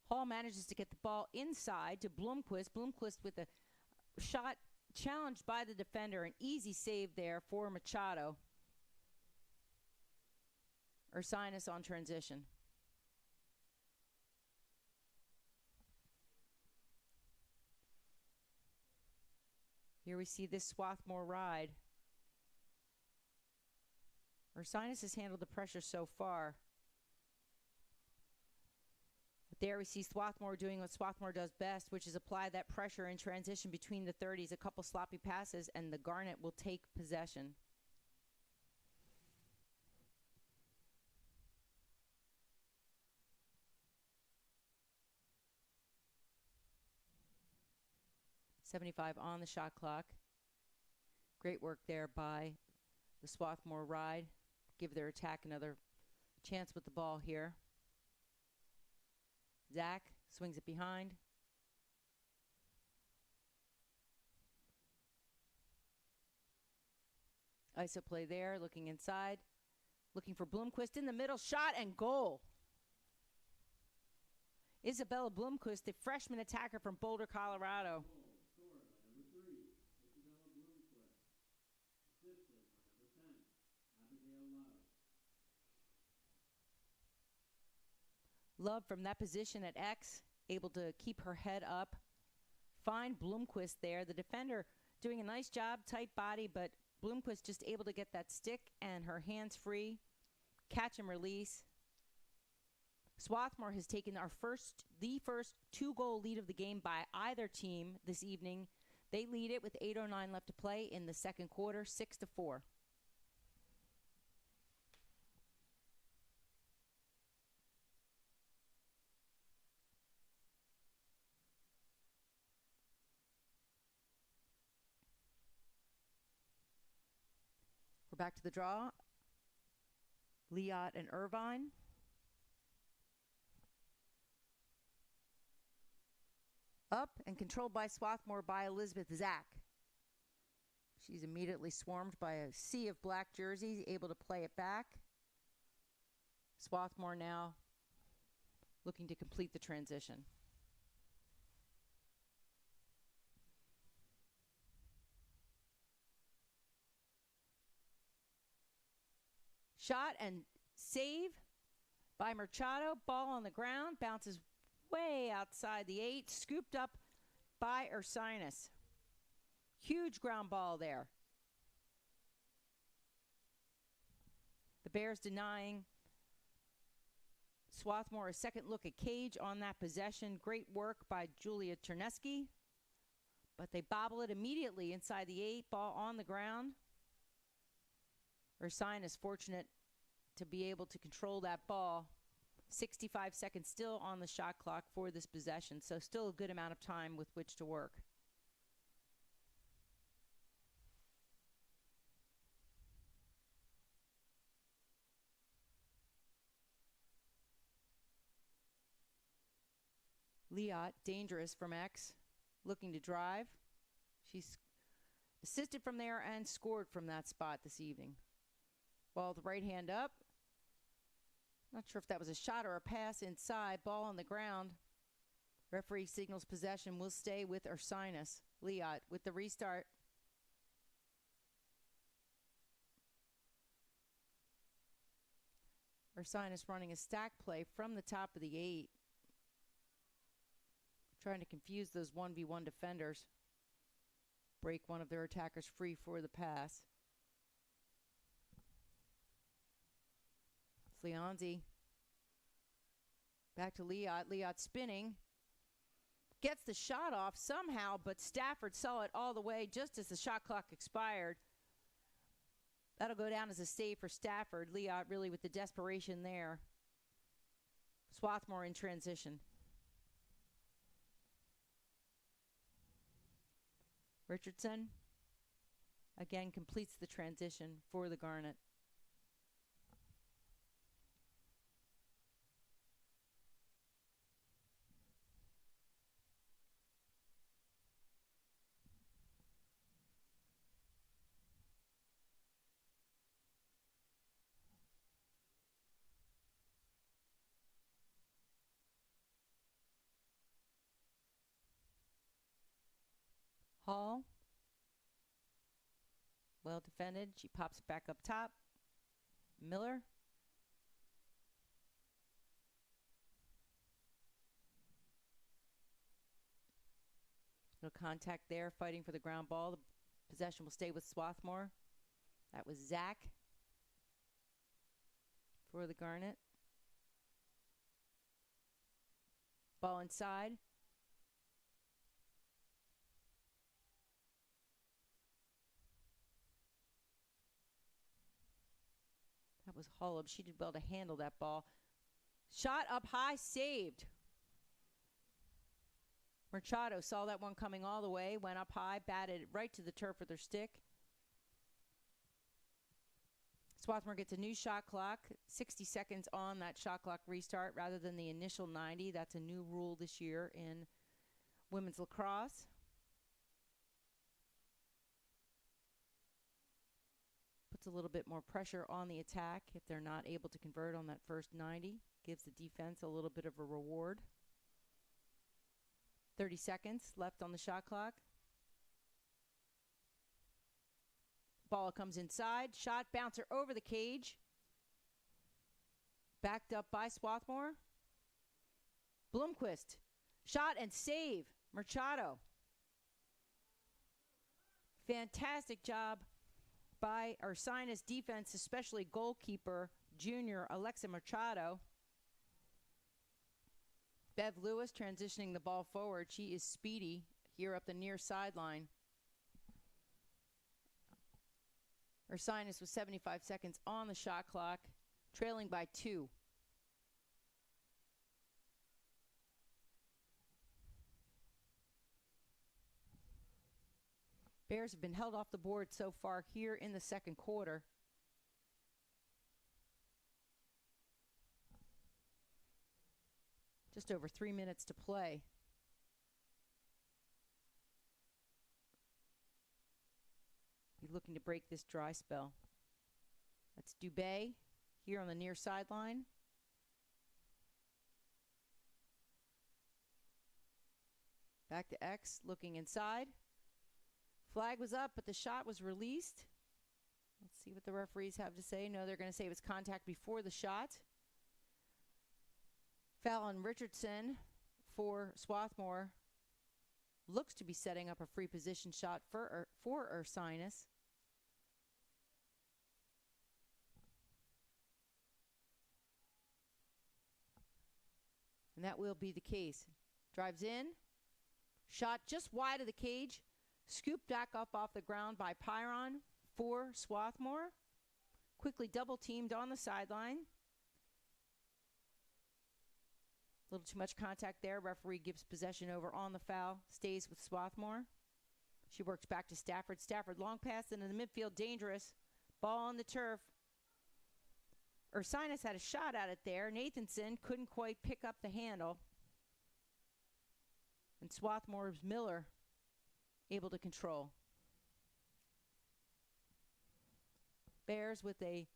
Hall manages to get the ball inside to Blomquist. Blomquist with a shot challenged by the defender. An easy save there for Machado. Ursinus on transition. Here we see this Swarthmore ride. Ursinus has handled the pressure so far. But there we see Swarthmore doing what Swarthmore does best, which is apply that pressure in transition between the 30s. A couple sloppy passes, and the Garnet will take possession. .75 on the shot clock. Great work there by the Swarthmore ride. Give their attack another chance with the ball here. Zach swings it behind. ISO play there, looking inside. Looking for Blomquist in the middle. Shot and goal. Isabella Blomquist, the freshman attacker from Boulder, Colorado. Love from that position at X, able to keep her head up. Find Blomquist there. The defender doing a nice job, tight body, but Blomquist just able to get that stick and her hands free. Catch and release. Swarthmore has taken the first 2-goal lead of the game by either team this evening. They lead it with 8:09 left to play in the second quarter, 6-4. Back to the draw. Leot and Irvine. Up and controlled by Swarthmore by Elizabeth Zack. She's immediately swarmed by a sea of black jerseys, able to play it back. Swarthmore now looking to complete the transition. Shot and save by Machado. Ball on the ground. Bounces way outside the 8. Scooped up by Ursinus. Huge ground ball there. The Bears denying Swarthmore a second look at cage on that possession. Great work by Julia Chernesky. But they bobble it immediately inside the 8. Ball on the ground. Ursinus fortunate to be able to control that ball. 65 seconds still on the shot clock for this possession, so still a good amount of time with which to work. Leot, dangerous from X, looking to drive. She's assisted from there and scored from that spot this evening. Ball with the right hand up. Not sure if that was a shot or a pass inside. Ball on the ground. Referee signals possession will stay with Ursinus. Leot with the restart. Ursinus running a stack play from the top of the 8. Trying to confuse those 1v1 defenders. Break one of their attackers free for the pass. Leonzi. Back to Leot. Leot spinning. Gets the shot off somehow, but Stafford saw it all the way just as the shot clock expired. That'll go down as a save for Stafford. Leot really with the desperation there. Swarthmore in transition. Richardson again completes the transition for the Garnet. Hall. Well defended. She pops it back up top. Miller. No contact there, fighting for the ground ball. The possession will stay with Swarthmore. That was Zach for the Garnet. Ball inside. That was Hullab. She did well to handle that ball. Shot up high, saved. Machado saw that one coming all the way, went up high, batted it right to the turf with her stick. Swarthmore gets a new shot clock, 60 seconds on that shot clock restart rather than the initial 90. That's a new rule this year in women's lacrosse. Puts a little bit more pressure on the attack if they're not able to convert on that first 90. Gives the defense a little bit of a reward. 30 seconds left on the shot clock. Ball comes inside. Shot bouncer over the cage. Backed up by Swarthmore. Blomqvist. Shot and save. Machado. Fantastic job by Ursinus defense, especially goalkeeper junior Alexa Machado. Bev Lewis transitioning the ball forward. She is speedy here up the near sideline. Ursinus with 75 seconds on the shot clock, trailing by 2. Bears have been held off the board so far here in the second quarter. Just over 3 minutes to play. Be looking to break this dry spell. That's Dubé here on the near sideline. Back to X, looking inside. Flag was up, but the shot was released. Let's see what the referees have to say. No, they're going to say it was contact before the shot. Foul on Richardson for Swarthmore. Looks to be setting up a free position shot for Ursinus. And that will be the case. Drives in. Shot just wide of the cage. Scooped back up off the ground by Pyron for Swarthmore. Quickly double teamed on the sideline. A little too much contact there. Referee gives possession over on the foul. Stays with Swarthmore. She works back to Stafford. Stafford long pass into the midfield. Dangerous. Ball on the turf. Ursinus had a shot at it there. Nathanson couldn't quite pick up the handle. And Swarthmore's Miller able to control. Bears with a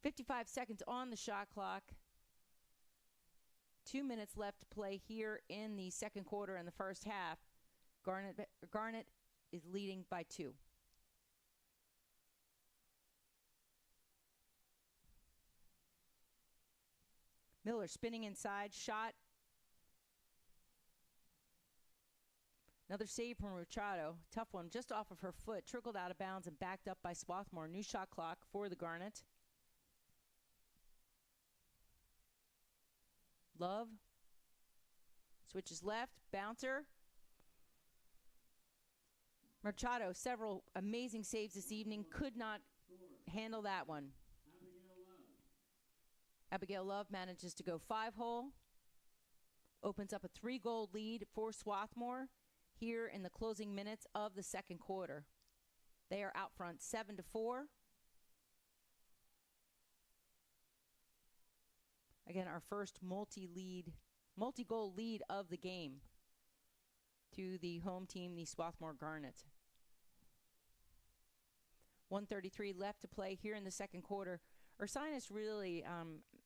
55 seconds on the shot clock. 2 minutes left to play here in the second quarter and the first half. Garnet is leading by 2. Miller spinning inside, shot. Another save from Machado. Tough one just off of her foot. Trickled out of bounds and backed up by Swarthmore. New shot clock for the Garnet. Love. Switches left. Bouncer. Machado, several amazing saves this evening. Could not handle that one. Abigail Love manages to go 5-hole. Opens up a 3-goal lead for Swarthmore here in the closing minutes of the second quarter. They are out front 7-4. Again, our first multi-goal lead of the game to the home team, the Swarthmore Garnet. 1:33 left to play here in the second quarter. Ursinus really,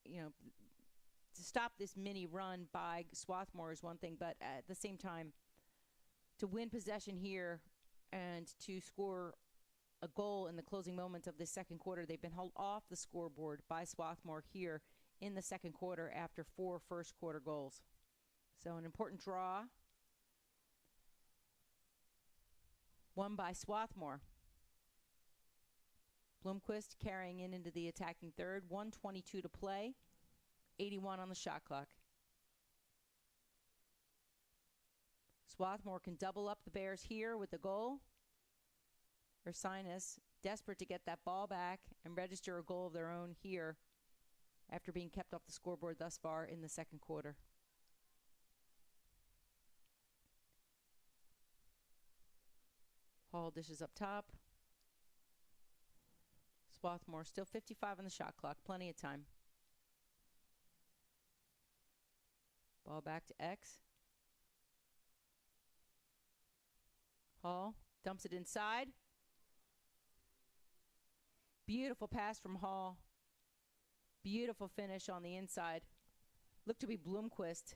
to stop this mini run by Swarthmore is one thing, but at the same time, to win possession here and to score a goal in the closing moments of the second quarter, they've been held off the scoreboard by Swarthmore here in the second quarter after 4 first quarter goals. So an important draw. Won by Swarthmore. Blomquist carrying into the attacking third. 1:22 to play. 81 on the shot clock. Swarthmore can double up the Bears here with the goal. Ursinus desperate to get that ball back and register a goal of their own here after being kept off the scoreboard thus far in the second quarter. Hall dishes up top. Swarthmore still 55 on the shot clock. Plenty of time. Ball back to X. Hall dumps it inside. Beautiful pass from Hall. Beautiful finish on the inside. Looked to be Blomquist.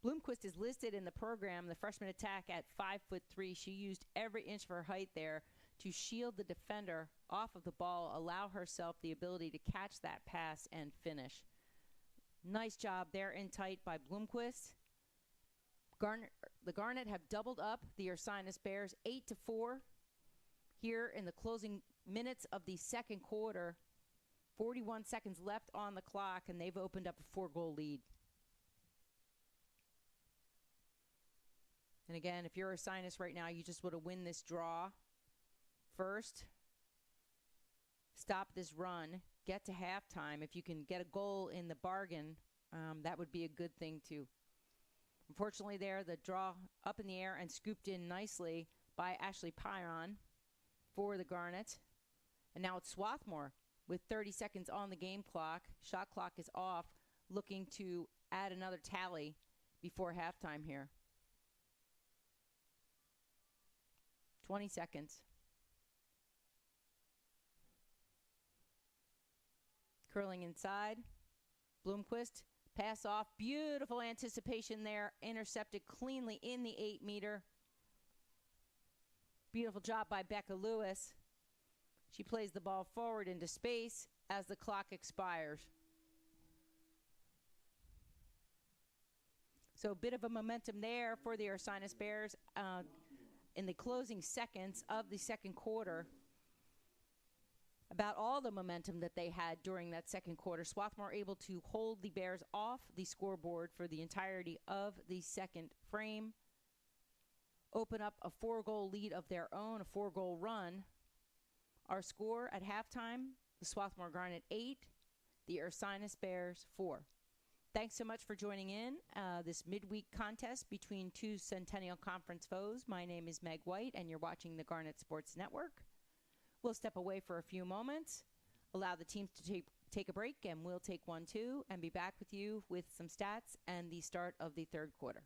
Blomquist is listed in the program, the freshman attack, at 5'3". She used every inch of her height there to shield the defender off of the ball, allow herself the ability to catch that pass and finish. Nice job there in tight by Blomquist. The Garnet have doubled up the Ursinus Bears 8-4 here in the closing minutes of the second quarter. 41 seconds left on the clock, and they've opened up a 4-goal lead. And again, if you're Ursinus right now, you just want to win this draw first. Stop this run. Get to halftime. If you can get a goal in the bargain, that would be a good thing too. Unfortunately there, the draw up in the air and scooped in nicely by Ashley Pyron. for the Garnet. And now it's Swarthmore with 30 seconds on the game clock. Shot clock is off, looking to add another tally before halftime here. 20 seconds. Curling inside. Bloomquist, pass off. Beautiful anticipation there. Intercepted cleanly in the 8-meter. Beautiful job by Becca Lewis. She plays the ball forward into space as the clock expires. So a bit of a momentum there for the Ursinus Bears in the closing seconds of the second quarter. About all the momentum that they had during that second quarter. Swarthmore able to hold the Bears off the scoreboard for the entirety of the second frame. Open up a 4-goal lead of their own, a 4-goal run. Our score at halftime, the Swarthmore Garnet 8, the Ursinus Bears 4. Thanks so much for joining in this midweek contest between two Centennial Conference foes. My name is Meg White, and you're watching the Garnet Sports Network. We'll step away for a few moments, allow the teams to take a break, and we'll take one, too, and be back with you with some stats and the start of the third quarter.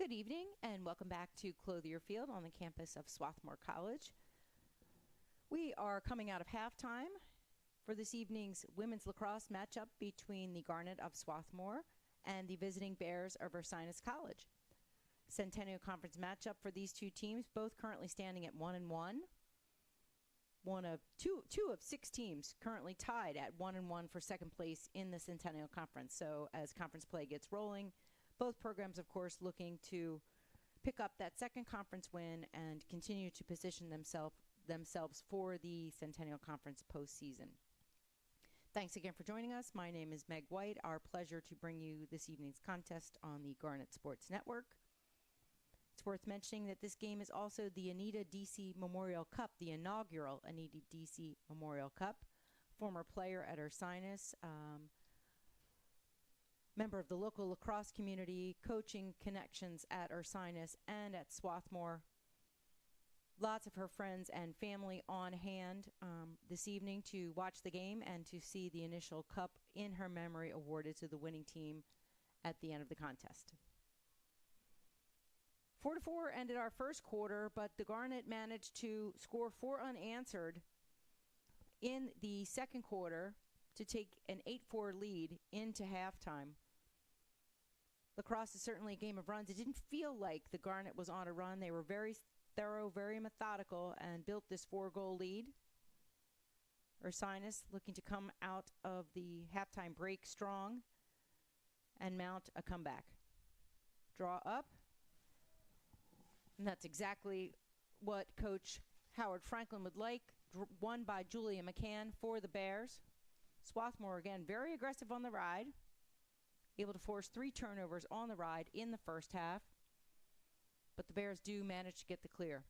Good evening and welcome back to Clothe Your Field on the campus of Swarthmore College. We are coming out of halftime for this evening's women's lacrosse matchup between the Garnet of Swarthmore and the visiting Bears of Ursinus College. Centennial Conference matchup for these two teams, both currently standing at 1-1. Two of 6 teams currently tied at 1-1 for second place in the Centennial Conference. So as conference play gets rolling, both programs, of course, looking to pick up that second conference win and continue to position themselves for the Centennial Conference postseason. Thanks again for joining us. My name is Meg White. Our pleasure to bring you this evening's contest on the Garnet Sports Network. It's worth mentioning that this game is also the Anita Deasey Memorial Cup, the inaugural Anita Deasey Memorial Cup. Former player at Ursinus, member of the local lacrosse community, coaching connections at Ursinus and at Swarthmore. Lots of her friends and family on hand this evening to watch the game and to see the initial cup in her memory awarded to the winning team at the end of the contest. 4-4 ended our first quarter, but the Garnet managed to score 4 unanswered in the second quarter to take an 8-4 lead into halftime. Lacrosse is certainly a game of runs. It didn't feel like the Garnet was on a run. They were very thorough, very methodical, and built this 4-goal lead. Ursinus looking to come out of the halftime break strong and mount a comeback. Draw up. And that's exactly what Coach Howard Franklin would like. Won by Julia McCann for the Bears. Swarthmore, again, very aggressive on the ride. Able to force 3 turnovers on the ride in the first half. But the Bears do manage to get the clear.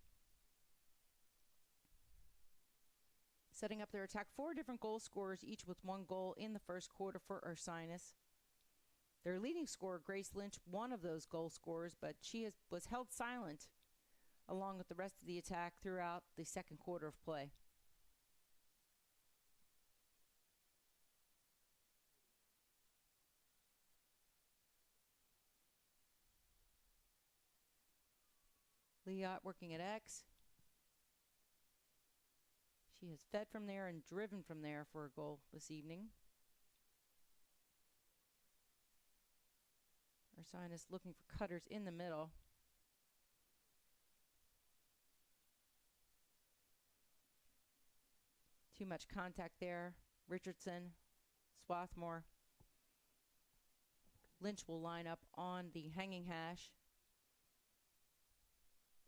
Setting up their attack, 4 different goal scorers, each with 1 goal in the first quarter for Ursinus. Their leading scorer, Grace Lynch, one of those goal scorers, but she was held silent along with the rest of the attack throughout the second quarter of play. Leot working at X. She has fed from there and driven from there for a goal this evening. Ursinus looking for cutters in the middle. Too much contact there. Richardson, Swarthmore. Lynch will line up on the hanging hash.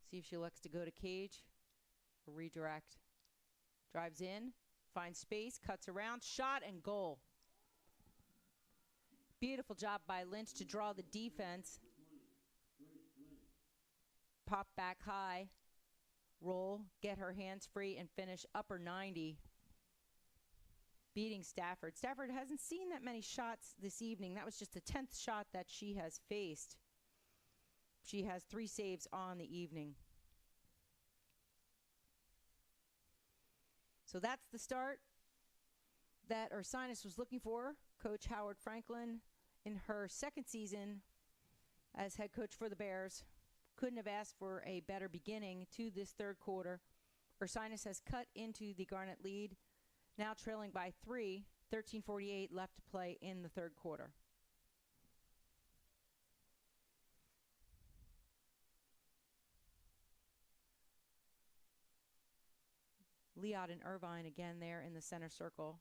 See if she elects to go to cage or redirect. Drives in, finds space, cuts around, shot and goal. Beautiful job by Lynch to draw the defense. Pop back high, roll, get her hands free, and finish upper 90. Beating Stafford. Stafford hasn't seen that many shots this evening. That was just the 10th shot that she has faced. She has 3 saves on the evening. So that's the start that Ursinus was looking for. Coach Howard Franklin, in her second season as head coach for the Bears, couldn't have asked for a better beginning to this third quarter. Ursinus has cut into the Garnet lead, now trailing by 3, 13:48 left to play in the third quarter. Leot and Irvine again there in the center circle.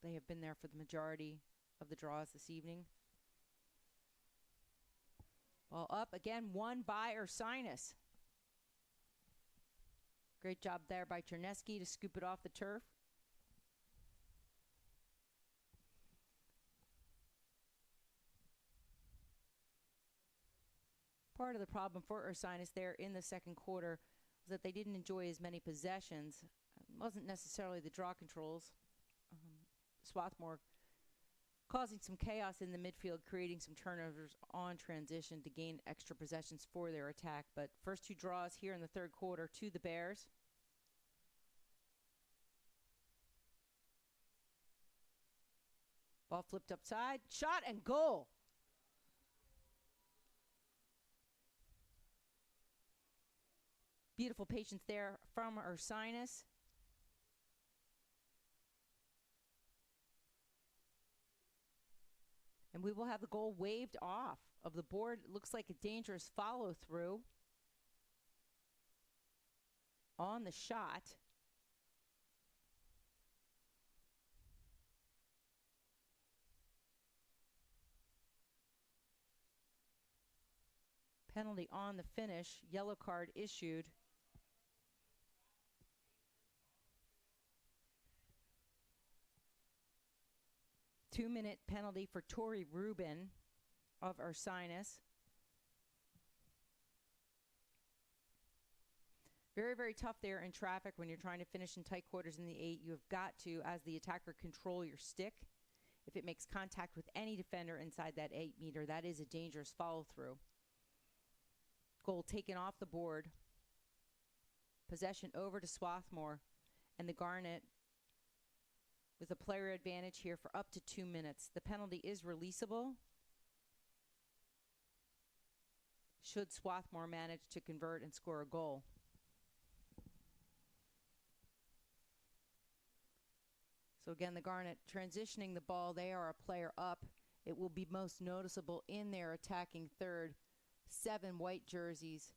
They have been there for the majority of the draws this evening. Ball up again, won by Ursinus. Great job there by Cherneski to scoop it off the turf. Part of the problem for Ursinus there in the second quarter was that they didn't enjoy as many possessions. It wasn't necessarily the draw controls. Swarthmore causing some chaos in the midfield, creating some turnovers on transition to gain extra possessions for their attack. But first 2 draws here in the third quarter to the Bears. Ball flipped upside, shot and goal. Beautiful patience there from Ursinus. And we will have the goal waved off of the board. It looks like a dangerous follow-through on the shot. Penalty on the finish. Yellow card issued. Two-minute penalty for Tori Rubin of Ursinus. Very, very tough there in traffic when you're trying to finish in tight quarters in the 8. You have got to, as the attacker, control your stick. If it makes contact with any defender inside that 8 meter, that is a dangerous follow-through. Goal taken off the board. Possession over to Swarthmore, and the Garnet with a player advantage here for up to 2 minutes. The penalty is releasable should Swarthmore manage to convert and score a goal. So again, the Garnet transitioning the ball. They are a player up. It will be most noticeable in their attacking third. 7 white jerseys,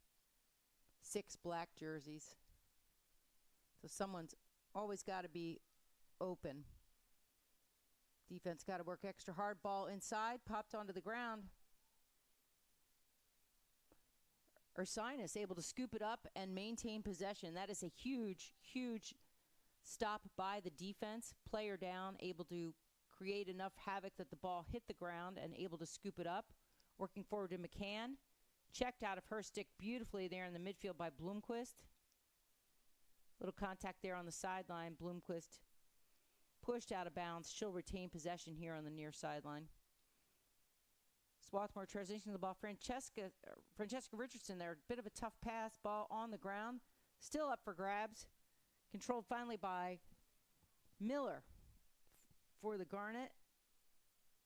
6 black jerseys. So someone's always got to be open. Defense got to work extra hard. Ball inside, popped onto the ground. Ursinus able to scoop it up and maintain possession. That is a huge, huge stop by the defense. Player down, able to create enough havoc that the ball hit the ground and able to scoop it up. Working forward to McCann. Checked out of her stick beautifully there in the midfield by Bloomquist. Little contact there on the sideline. Bloomquist pushed out of bounds. She'll retain possession here on the near sideline. Swarthmore transitioning the ball. Francesca Richardson there. A bit of a tough pass. Ball on the ground. Still up for grabs. Controlled finally by Miller for the Garnet.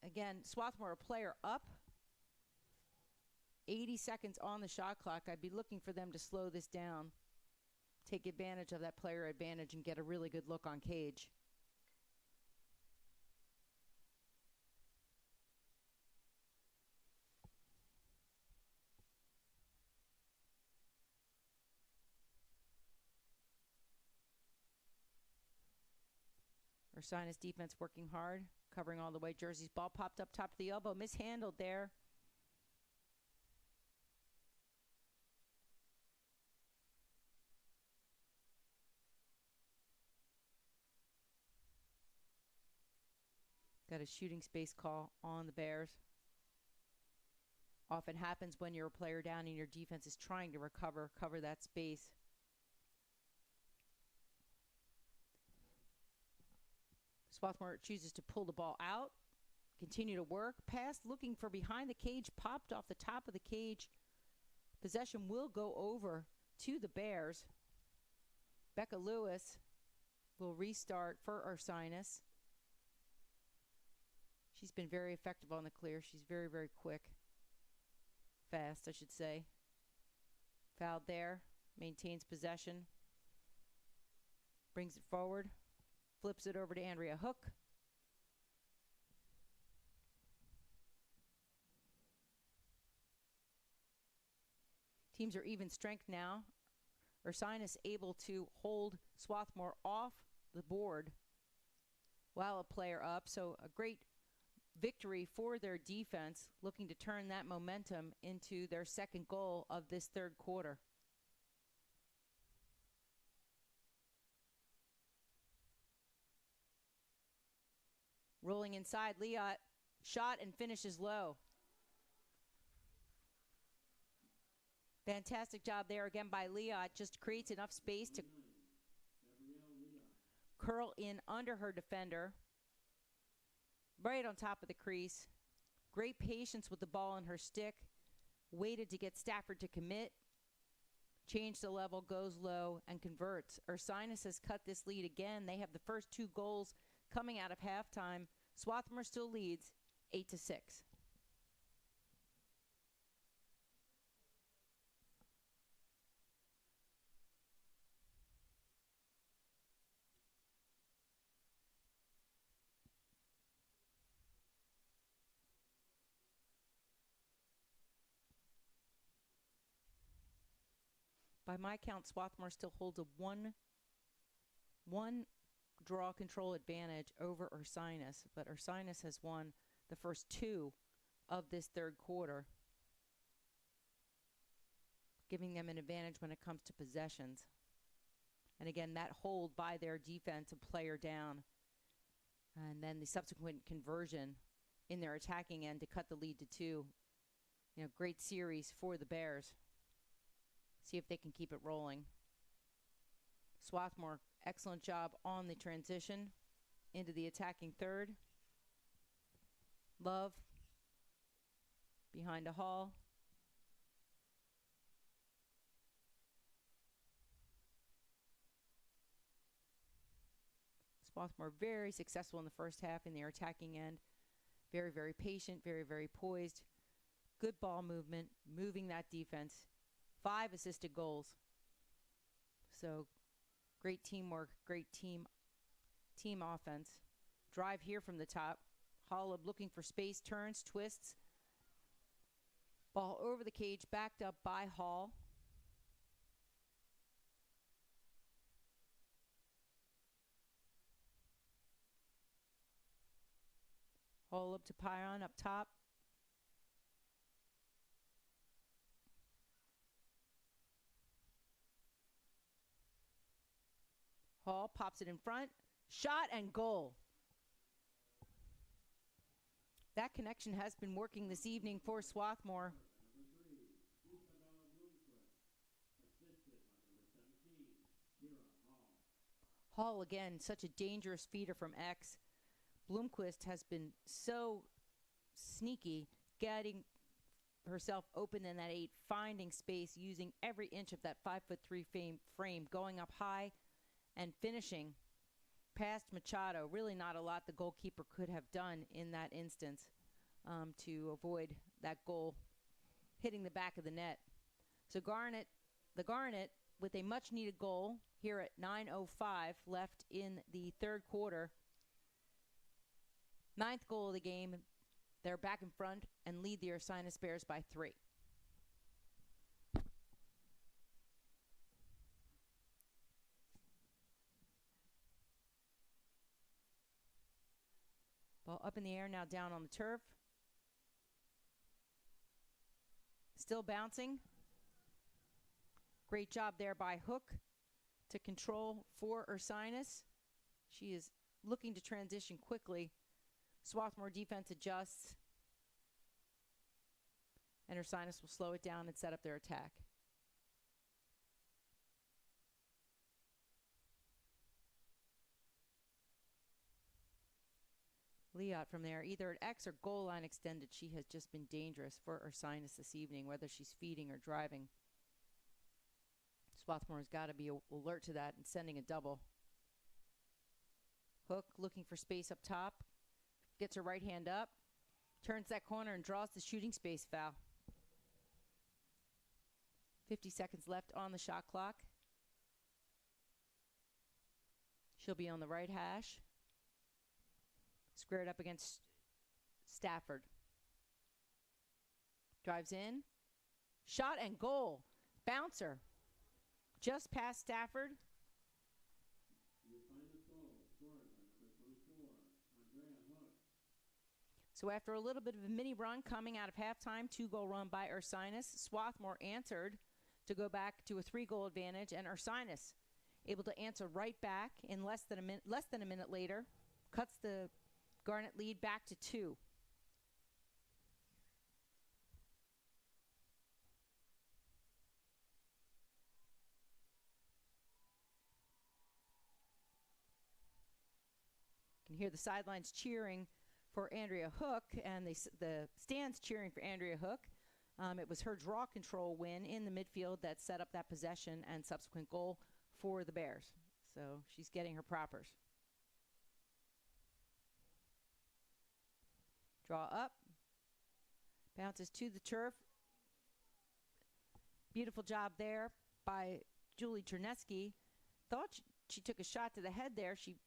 Again, Swarthmore a player up. 80 seconds on the shot clock. I'd be looking for them to slow this down. Take advantage of that player advantage and get a really good look on Cage. Ursinus defense working hard, covering all the white jerseys. Ball popped up top of the elbow, mishandled there. Got a shooting space call on the Bears. Often happens when you're a player down and your defense is trying to cover that space. Swarthmore chooses to pull the ball out, continue to work. Pass looking for behind the cage, popped off the top of the cage. Possession will go over to the Bears. Becca Lewis will restart for Ursinus. She's been very effective on the clear. She's very, very quick. Fast, I should say. Fouled there. Maintains possession. Brings it forward. Flips it over to Andrea Hook. Teams are even strength now. Ursinus able to hold Swarthmore off the board while a player up. So a great victory for their defense, looking to turn that momentum into their second goal of this third quarter. Rolling inside, Liot shot and finishes low. Fantastic job there again by Liot. Just creates enough space to curl in under her defender. Right on top of the crease. Great patience with the ball in her stick. Waited to get Stafford to commit. Change the level, goes low, and converts. Ursinus has cut this lead again. They have the first 2 goals coming out of halftime. Swarthmore still leads 8-6. By my count, Swarthmore still holds a one draw control advantage over Ursinus, but Ursinus has won the first two of this third quarter, giving them an advantage when it comes to possessions. And again, that hold by their defense, a player down, and then the subsequent conversion in their attacking end to cut the lead to 2. Great series for the Bears. See if they can keep it rolling. Swarthmore, excellent job on the transition into the attacking third. Love behind a Hall. Swarthmore very successful in the first half in their attacking end. Very, very patient, very, very poised. Good ball movement, moving that defense. 5 assisted goals. So great teamwork, great team offense. Drive here from the top. Hollab looking for space, turns, twists. Ball over the cage, backed up by Hall. Hall up to Pion up top. Hall pops it in front. Shot and goal. That connection has been working this evening for Swarthmore. Hall again, such a dangerous feeder from X. Bloomquist has been so sneaky, getting herself open in that 8, finding space, using every inch of that 5'3" frame, going up high and finishing past Machado. Really not a lot the goalkeeper could have done in that instance to avoid that goal hitting the back of the net. So the Garnet, with a much-needed goal here at 9:05 left in the third quarter. 9th goal of the game. They're back in front and lead the Ursinus Bears by 3. Ball up in the air, now down on the turf. Still bouncing. Great job there by Hook to control for Ursinus. She is looking to transition quickly. Swarthmore defense adjusts, and Ursinus will slow it down and set up their attack. Leot from there, either at X or goal line extended, she has just been dangerous for Ursinus this evening, whether she's feeding or driving. Swarthmore's got to be alert to that and sending a double. Hook looking for space up top. Gets her right hand up. Turns that corner and draws the shooting space foul. 50 seconds left on the shot clock. She'll be on the right hash. Squared up against Stafford. Drives in. Shot and goal. Bouncer. Just past Stafford. So after a little bit of a mini run coming out of halftime, 2-goal run by Ursinus, Swarthmore answered to go back to a 3-goal advantage, and Ursinus able to answer right back in less than a minute later, cuts the Garnet lead back to 2. You can hear the sidelines cheering for Andrea Hook, and the stands cheering for Andrea Hook. It was her draw control win in the midfield that set up that possession and subsequent goal for the Bears. So she's getting her propers. Draw up. Bounces to the turf. Beautiful job there by Julie Chernesky. Thought she took a shot to the head there. She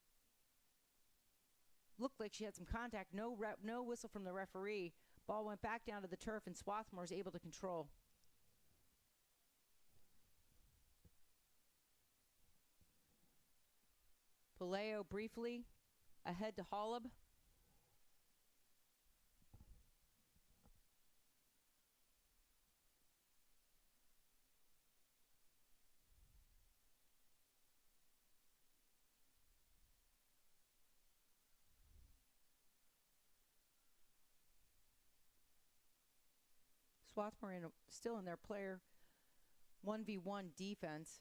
looked like she had some contact. No whistle from the referee. Ball went back down to the turf, and Swarthmore is able to control. Vallejo briefly ahead to Holub. Swarthmore still in their player 1v1 defense.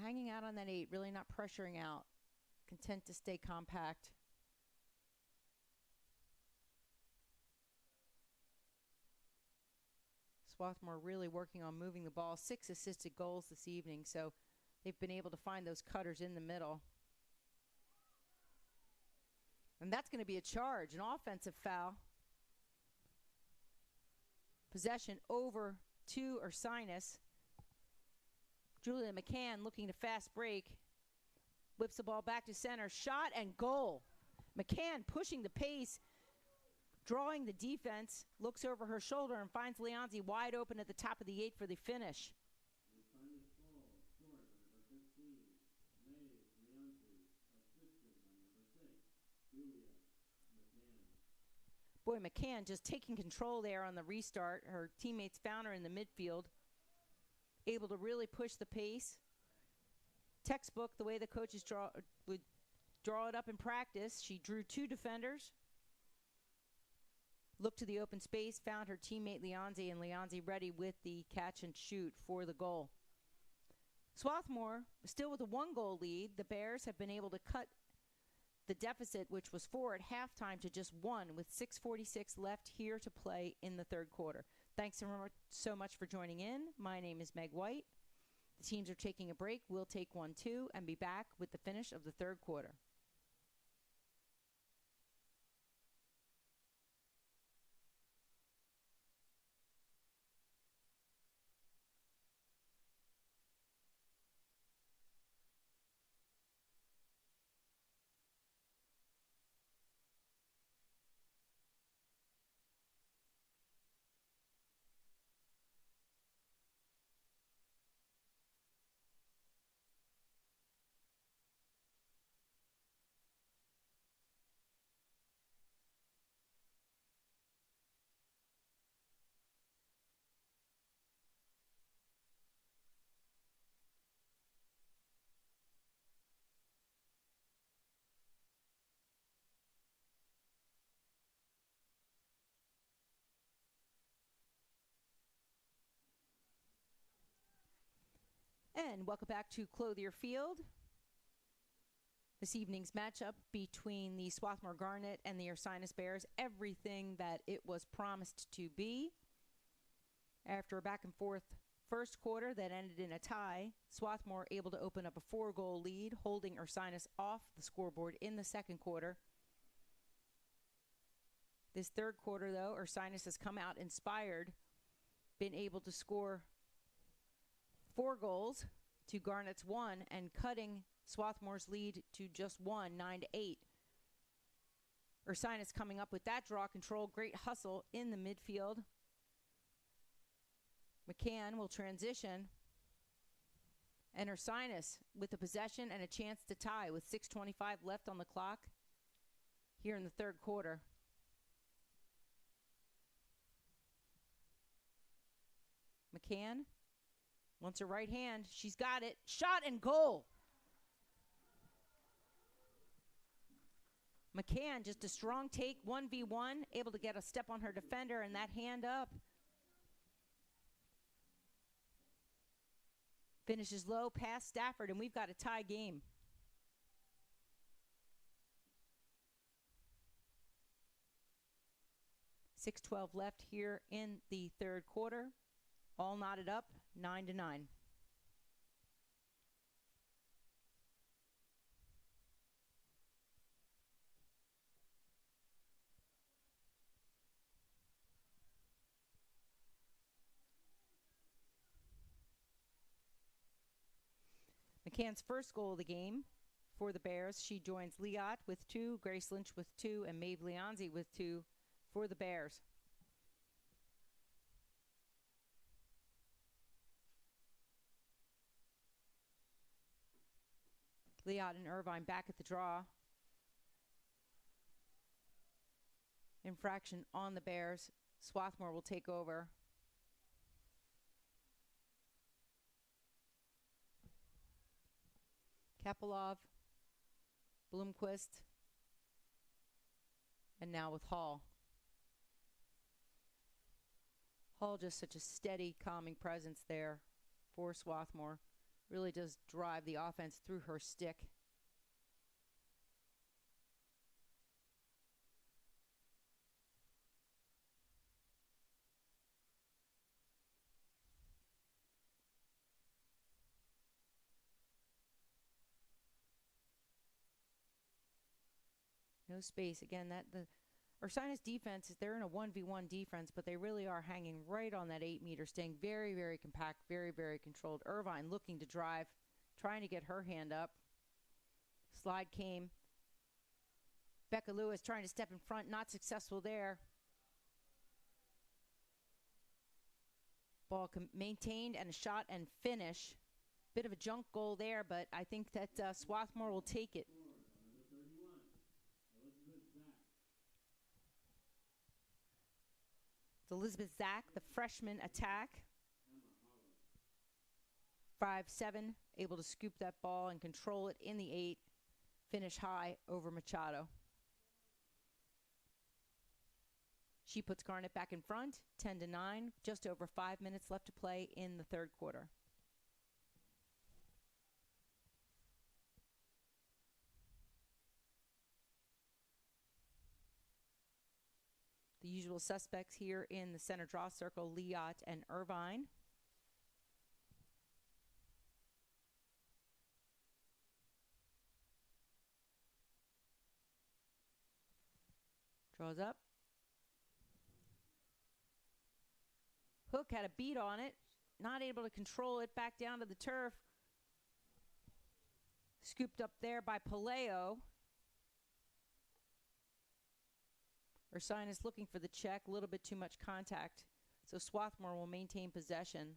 Hanging out on that 8, really not pressuring out. Content to stay compact. Swarthmore really working on moving the ball. 6 assisted goals this evening, so they've been able to find those cutters in the middle. And that's going to be a charge, an offensive foul. Possession over to Ursinus. Julia McCann looking to fast break. Whips the ball back to center. Shot and goal. McCann pushing the pace, drawing the defense, looks over her shoulder and finds Leonzi wide open at the top of the 8 for the finish. Boy, McCann just taking control there on the restart. Her teammates found her in the midfield, able to really push the pace. Textbook, the way the coaches would draw it up in practice. She drew 2 defenders, looked to the open space, found her teammate Leonzi, and Leonzi ready with the catch and shoot for the goal. Swarthmore, still with a 1-goal lead. The Bears have been able to cut the deficit, which was 4 at halftime, to just 1 with 6:46 left here to play in the third quarter. Thanks so much for joining in. My name is Meg White. The teams are taking a break. We'll take one too and be back with the finish of the third quarter. And welcome back to Clothier Field. This evening's matchup between the Swarthmore Garnet and the Ursinus Bears, everything that it was promised to be. After a back and forth first quarter that ended in a tie, Swarthmore able to open up a 4-goal lead, holding Ursinus off the scoreboard in the second quarter. This third quarter, though, Ursinus has come out inspired, been able to score 4 goals to Garnet's 1 and cutting Swarthmore's lead to just 1, 9-8. Ursinus coming up with that draw control. Great hustle in the midfield. McCann will transition. And Ursinus with the possession and a chance to tie with 6:25 left on the clock here in the third quarter. McCann wants her right hand. She's got it. Shot and goal. McCann, just a strong take, 1v1, able to get a step on her defender and that hand up. Finishes low past Stafford, and we've got a tie game. .6:12 left here in the third quarter. All knotted up, 9-9. McCann's first goal of the game for the Bears. She joins Liot with 2, Grace Lynch with 2, and Maeve Leonzi with 2 for the Bears. Leot and Irvine back at the draw. Infraction on the Bears. Swarthmore will take over. Kapilov, Bloomquist, and now with Hall. Hall just such a steady, calming presence there for Swarthmore. Really does drive the offense through her stick. No space. Again, that the Ursinus defense, they're in a 1v1 defense, but they really are hanging right on that 8 meter, staying very, very compact, very, very controlled. Irvine looking to drive, trying to get her hand up. Slide came. Becca Lewis trying to step in front, not successful there. Ball maintained and a shot and finish. Bit of a junk goal there, but I think that Swarthmore will take it. It's Elizabeth Zach, the freshman attack. 5'7", able to scoop that ball and control it in the 8. Finish high over Machado. She puts Garnet back in front, 10-9. Just over 5 minutes left to play in the third quarter. The usual suspects here in the center draw circle, Leot and Irvine. Draws up. Hook had a beat on it. Not able to control it. Back down to the turf. Scooped up there by Paleo. Ursinus looking for the check. A little bit too much contact. So Swarthmore will maintain possession.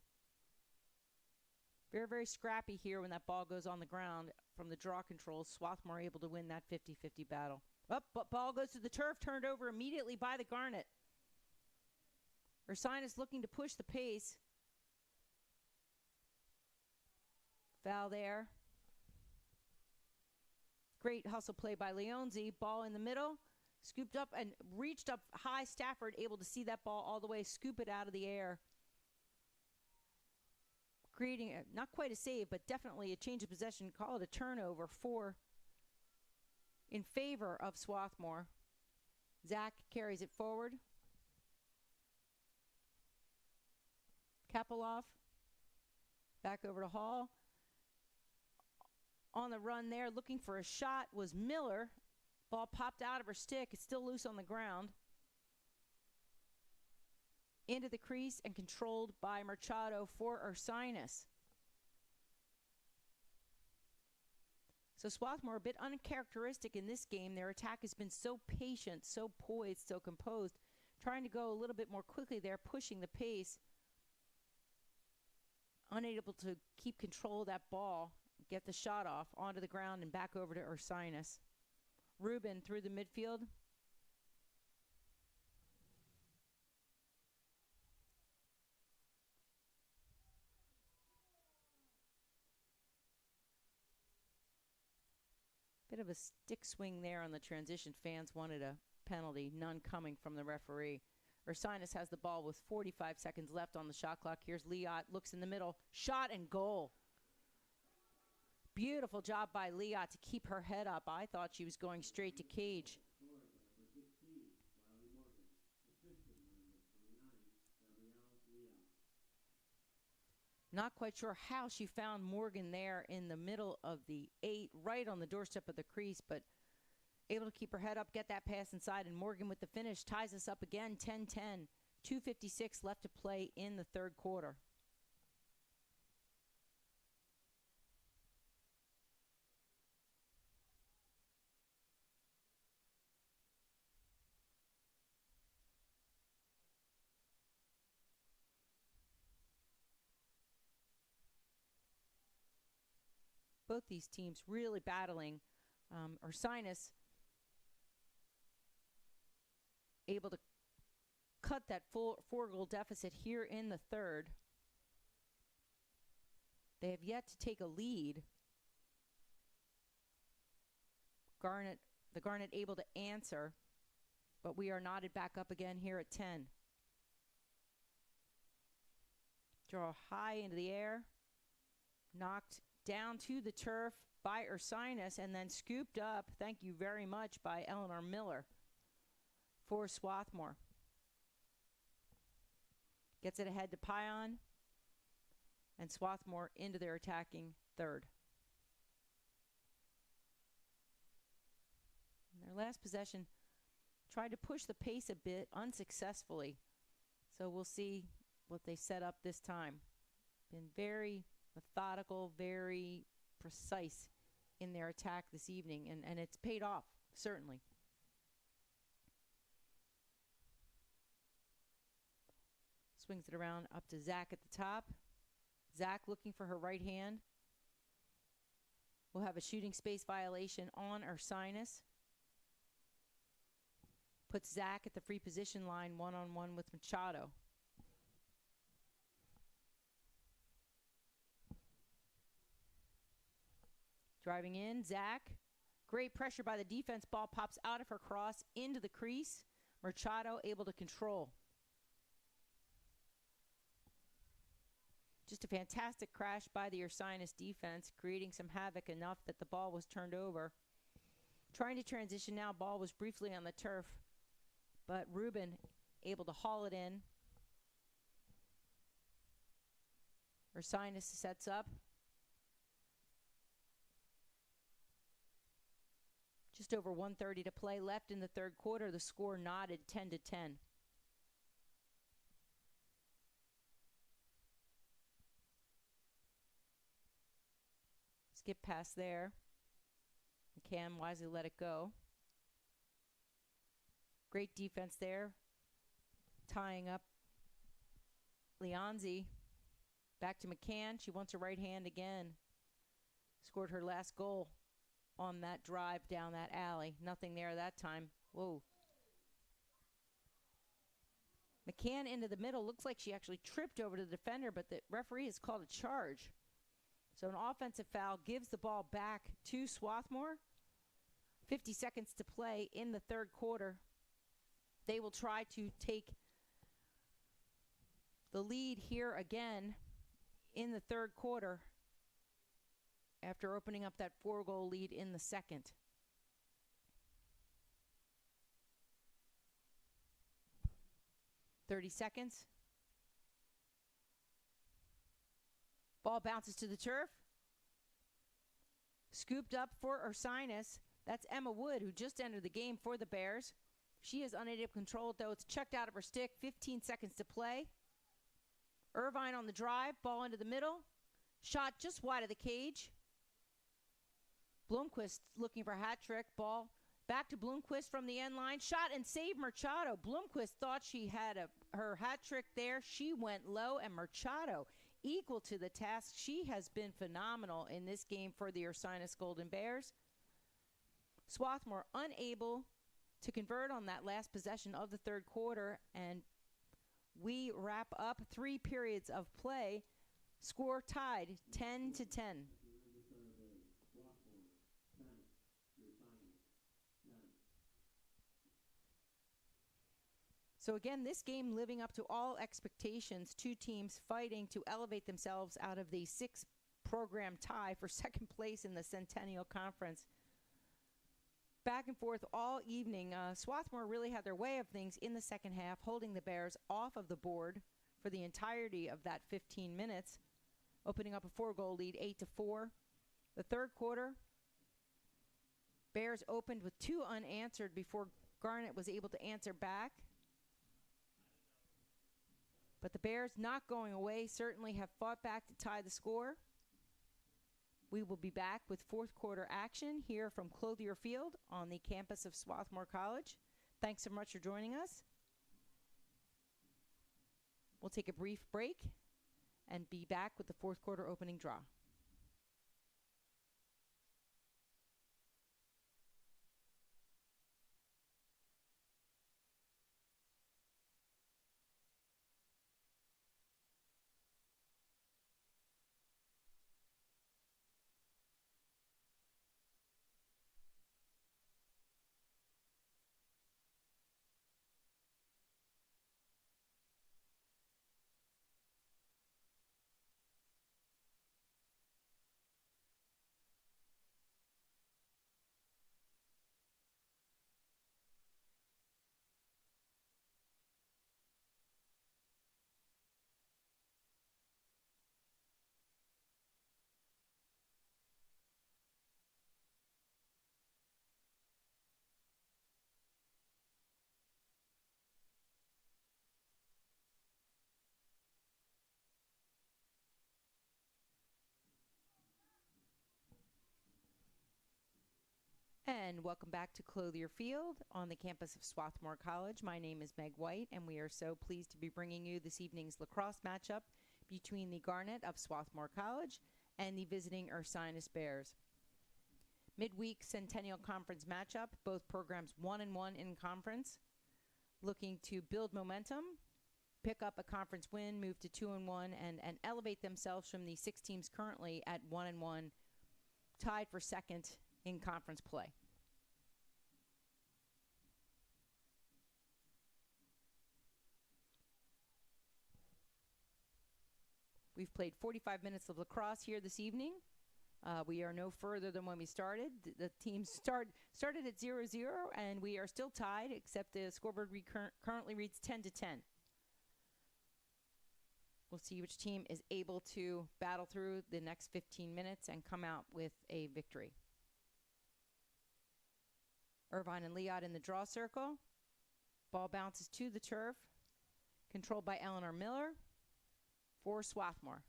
Very, very scrappy here when that ball goes on the ground from the draw control. Swarthmore able to win that 50-50 battle. Up, but ball goes to the turf, turned over immediately by the Garnet. Ursinus looking to push the pace. Foul there. Great hustle play by Leonzi. Ball in the middle. Scooped up and reached up high. Stafford able to see that ball all the way, scoop it out of the air. Creating, not quite a save, but definitely a change of possession. Call it a turnover in favor of Swarthmore. Zach carries it forward. Kapilov back over to Hall. On the run there, looking for a shot was Miller. Ball popped out of her stick. It's still loose on the ground. Into the crease and controlled by Machado for Ursinus. So Swarthmore a bit uncharacteristic in this game. Their attack has been so patient, so poised, so composed. Trying to go a little bit more quickly there, pushing the pace. Unable to keep control of that ball. Get the shot off onto the ground and back over to Ursinus. Rubin through the midfield. Bit of a stick swing there on the transition. Fans wanted a penalty, none coming from the referee. Ursinus has the ball with 45 seconds left on the shot clock. Here's Leot, looks in the middle, shot and goal. Beautiful job by Leot to keep her head up. I thought she was going straight to cage. Not quite sure how she found Morgan there in the middle of the 8, right on the doorstep of the crease, but able to keep her head up, get that pass inside, and Morgan with the finish ties us up again, 10-10. 2:56 left to play in the third quarter. both these teams really battling. Ursinus able to cut that full 4-goal deficit here in the third. They have yet to take a lead. The Garnet able to answer, but we are knotted back up again here at 10. Draw high into the air, knocked down to the turf by Ursinus, and then scooped up, thank you very much, by Eleanor Miller for Swarthmore. Gets it ahead to Pion, and Swarthmore into their attacking third. In their last possession, tried to push the pace a bit unsuccessfully. So we'll see what they set up this time. Been very methodical, very precise in their attack this evening, and it's paid off, certainly. Swings it around up to Zach at the top. Zach looking for her right hand. We'll have a shooting space violation on Ursinus. Puts Zach at the free position line, one-on-one with Machado. Driving in, Zach. Great pressure by the defense. Ball pops out of her cross into the crease. Machado able to control. Just a fantastic crash by the Ursinus defense, creating some havoc enough that the ball was turned over. Trying to transition now, ball was briefly on the turf, but Rubin able to haul it in. Ursinus sets up. Just over 1:30 to play left in the third quarter. The score knotted 10-10. Skip pass there. Cam wisely let it go. Great defense there. Tying up Leonzi. Back to McCann. She wants her right hand again. Scored her last goal on that drive down that alley. Nothing there that time. Whoa. McCann into the middle. Looks like she actually tripped over the defender, but the referee has called a charge. So an offensive foul gives the ball back to Swarthmore. 50 seconds to play in the third quarter. They will try to take the lead here again in the third quarter after opening up that 4-goal lead in the second. .30 seconds. Ball bounces to the turf. Scooped up for Ursinus. That's Emma Wood, who just entered the game for the Bears. She is unable to control it, though. It's checked out of her stick. 15 seconds to play. Irvine on the drive. Ball into the middle. Shot just wide of the cage. Blomqvist looking for a hat trick. Ball back to Blomqvist from the end line. Shot and save Machado. Blomqvist thought she had her hat trick there. She went low, and Machado equal to the task. She has been phenomenal in this game for the Ursinus Golden Bears. Swarthmore unable to convert on that last possession of the third quarter, and we wrap up 3 periods of play. Score tied 10-10. So again, this game living up to all expectations. 2 teams fighting to elevate themselves out of the 6-program tie for second place in the Centennial Conference. Back and forth all evening. Swarthmore really had their way of things in the second half, holding the Bears off of the board for the entirety of that 15 minutes, opening up a 4-goal lead, 8-4. The third quarter, Bears opened with 2 unanswered before Garnet was able to answer back. But the Bears, not going away, certainly have fought back to tie the score. We will be back with fourth quarter action here from Clothier Field on the campus of Swarthmore College. Thanks so much for joining us. We'll take a brief break and be back with the fourth quarter opening draw. And welcome back to Clothier Field on the campus of Swarthmore College. My name is Meg White, and we are so pleased to be bringing you this evening's lacrosse matchup between the Garnet of Swarthmore College and the visiting Ursinus Bears. Midweek Centennial Conference matchup, both programs 1-1 in conference, looking to build momentum, pick up a conference win, move to 2-1, and elevate themselves from the 6 teams currently at 1-1, tied for second in conference play. We've played 45 minutes of lacrosse here this evening. We are no further than when we started. The teams started at 0-0, and we are still tied, except the scoreboard currently reads 10-10. We'll see which team is able to battle through the next 15 minutes and come out with a victory. Irvine and Leod in the draw circle. Ball bounces to the turf, controlled by Eleanor Miller for Swarthmore.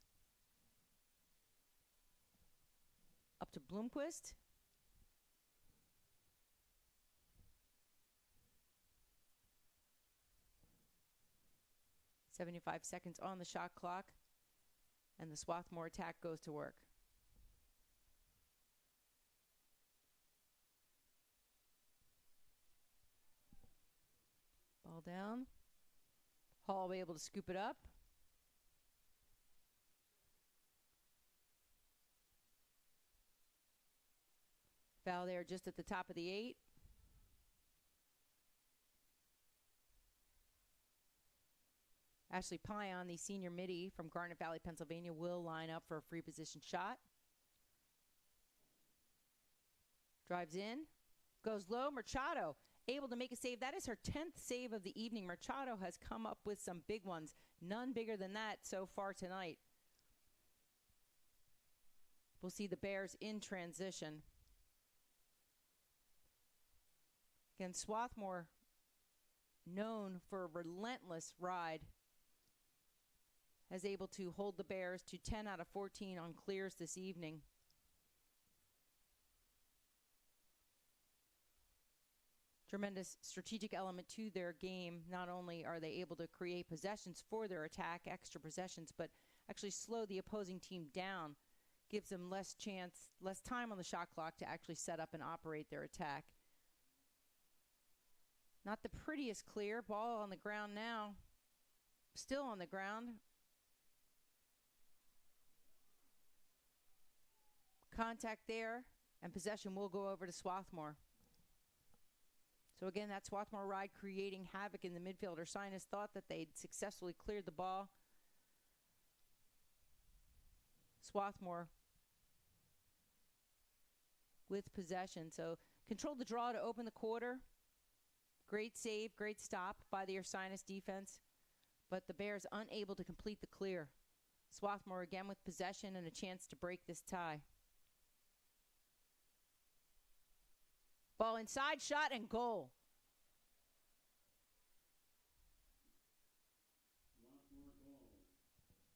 Up to Bloomquist. "75 seconds on the shot clock, and the Swarthmore attack goes to work. Ball down. Hall will be able to scoop it up. Foul there just at the top of the 8. Ashley Pion, the senior midi from Garnet Valley, Pennsylvania, will line up for a free position shot. Drives in. Goes low. Machado able to make a save. That is her 10th save of the evening. Machado has come up with some big ones. None bigger than that so far tonight. We'll see the Bears in transition. Again, Swarthmore, known for a relentless ride, is able to hold the Bears to 10 out of 14 on clears this evening. Tremendous strategic element to their game. Not only are they able to create possessions for their attack, extra possessions, but actually slow the opposing team down, gives them less time on the shot clock to actually set up and operate their attack. Not the prettiest clear. Ball on the ground now. Still on the ground. Contact there, and possession will go over to Swarthmore. So again, that Swarthmore ride creating havoc in the midfield. Ursinus thought that they'd successfully cleared the ball. Swarthmore with possession. So controlled the draw to open the quarter. Great save, great stop by the Ursinus defense, but the Bears unable to complete the clear. Swarthmore again with possession and a chance to break this tie. Ball inside, shot, and goal. Swarthmore goal.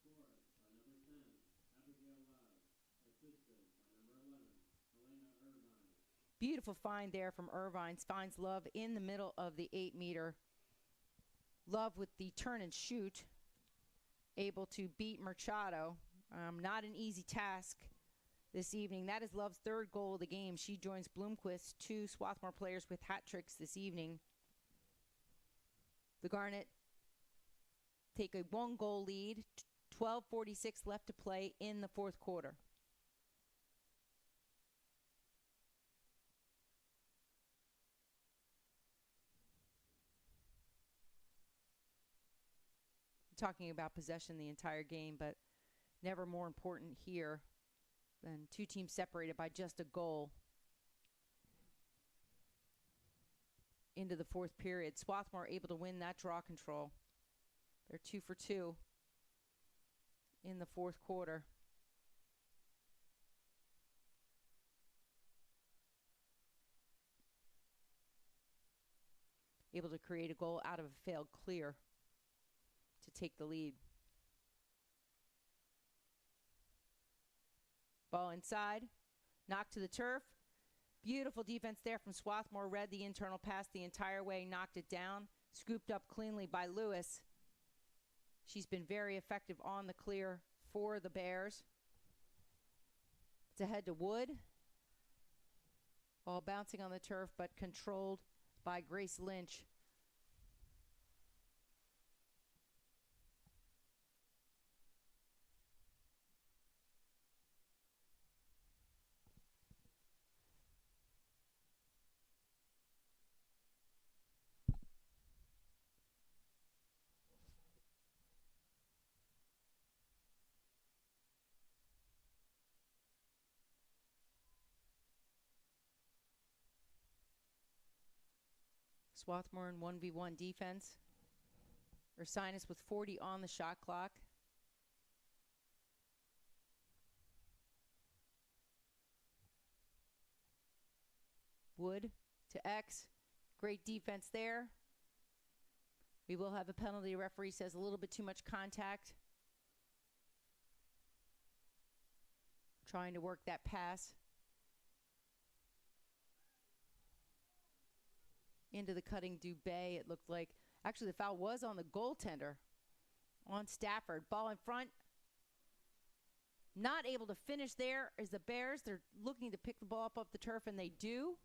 Scored by number 10, Abigail Love. Assisted by number 11, Helena Irvine. Beautiful find there from Irvine. Finds Love in the middle of the 8-meter. Love with the turn and shoot, able to beat Machado. Not an easy task this evening. That is Love's 3rd goal of the game. She joins Bloomquist, 2 Swarthmore players with hat tricks this evening. The Garnet take a 1-goal lead. 12:46 left to play in the 4th quarter. Talking about possession the entire game, but never more important here than 2 teams separated by just a goal. Into the 4th period, Swarthmore able to win that draw control. They're 2 for 2 in the 4th quarter. Able to create a goal out of a failed clear to take the lead. Ball inside, knocked to the turf. Beautiful defense there from Swarthmore. Read the internal pass the entire way, knocked it down. Scooped up cleanly by Lewis. She's been very effective on the clear for the Bears. It's ahead to Wood. Ball bouncing on the turf, but controlled by Grace Lynch. Swarthmore in 1v1 defense. Ursinus with 40 on the shot clock. Wood to X. Great defense there. We will have a penalty. Referee says a little bit too much contact. Trying to work that pass into the cutting Dubé. It looked like, actually the foul was on the goaltender, on Stafford. Ball in front. Not able to finish there is the Bears. They're looking to pick the ball up the turf, and they do.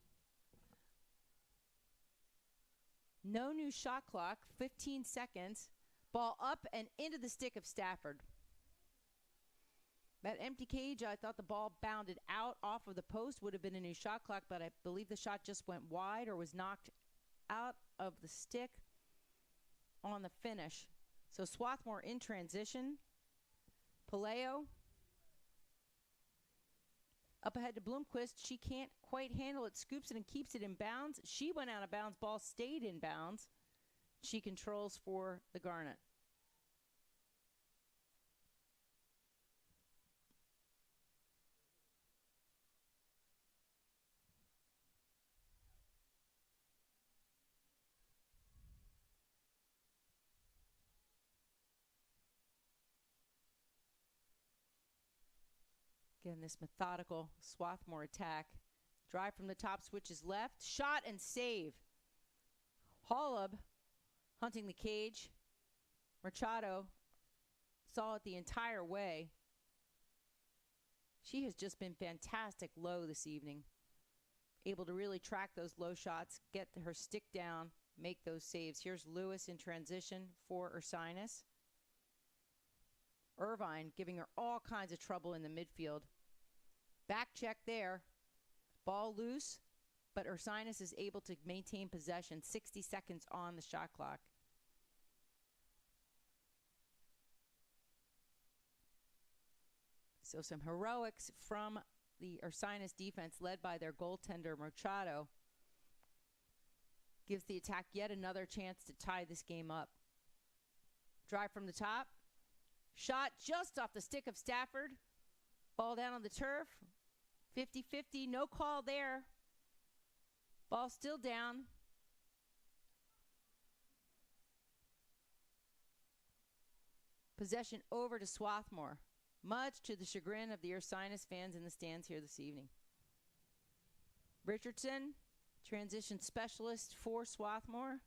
No new shot clock, 15 seconds. Ball up and into the stick of Stafford. That empty cage, I thought the ball bounded out off of the post, would have been a new shot clock, but I believe the shot just went wide or was knocked out of the stick on the finish. So Swarthmore in transition. Paleo up ahead to Bloomquist. She can't quite handle it. Scoops it and keeps it in bounds. She went out of bounds. Ball stayed in bounds. She controls for the Garnet. Again, this methodical Swarthmore attack. Drive from the top, switches left. Shot and save. Hollub hunting the cage. Machado saw it the entire way. She has just been fantastic low this evening. Able to really track those low shots, get her stick down, make those saves. Here's Lewis in transition for Ursinus. Irvine giving her all kinds of trouble in the midfield. Back check there. Ball loose, but Ursinus is able to maintain possession. 60 seconds on the shot clock. So some heroics from the Ursinus defense led by their goaltender Machado. Gives the attack yet another chance to tie this game up. Drive from the top. Shot just off the stick of Stafford. Ball down on the turf. 50-50, no call there. Ball still down. Possession over to Swarthmore, much to the chagrin of the Ursinus fans in the stands here this evening. Richardson, transition specialist for Swarthmore.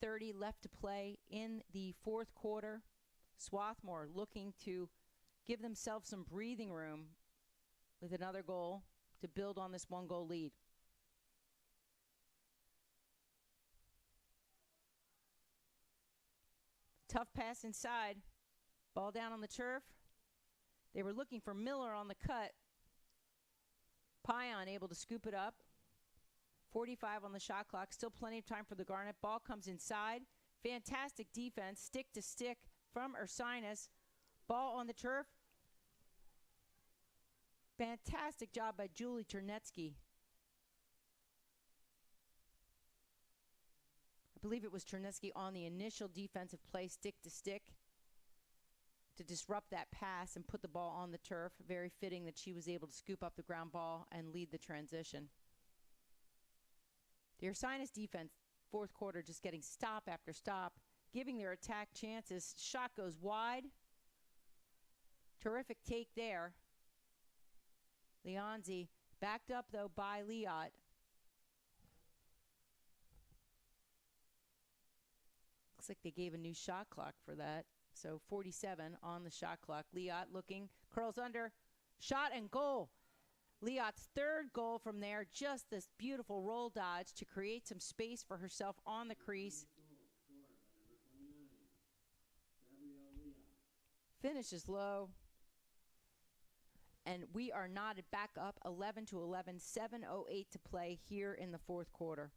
.30 left to play in the fourth quarter. Swarthmore looking to give themselves some breathing room with another goal to build on this one-goal lead. Tough pass inside. Ball down on the turf. They were looking for Miller on the cut. Pion able to scoop it up. 45 on the shot clock. Still plenty of time for the Garnet. Ball comes inside. Fantastic defense. Stick to stick from Ursinus. Ball on the turf. Fantastic job by Julie Ternetsky. I believe it was Ternetsky on the initial defensive play, stick to stick, to disrupt that pass and put the ball on the turf. Very fitting that she was able to scoop up the ground ball and lead the transition. The Ursinus defense, fourth quarter, just getting stop after stop. giving their attack chances. Shot goes wide. Terrific take there. Leonzi backed up, though, by Liot. Looks like they gave a new shot clock for that. So 47 on the shot clock. Liot looking, curls under, shot and goal. Liot's third goal from there. Just this beautiful roll dodge to create some space for herself on the crease. Finishes low. And we are knotted back up 11 to 11, 7:08 to play here in the fourth quarter.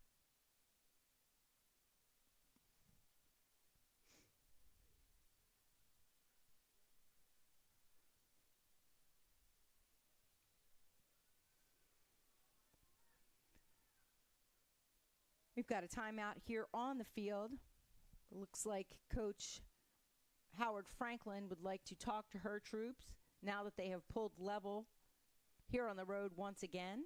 We've got a timeout here on the field. It looks like Coach Howard Franklin would like to talk to her troops now that they have pulled level here on the road once again.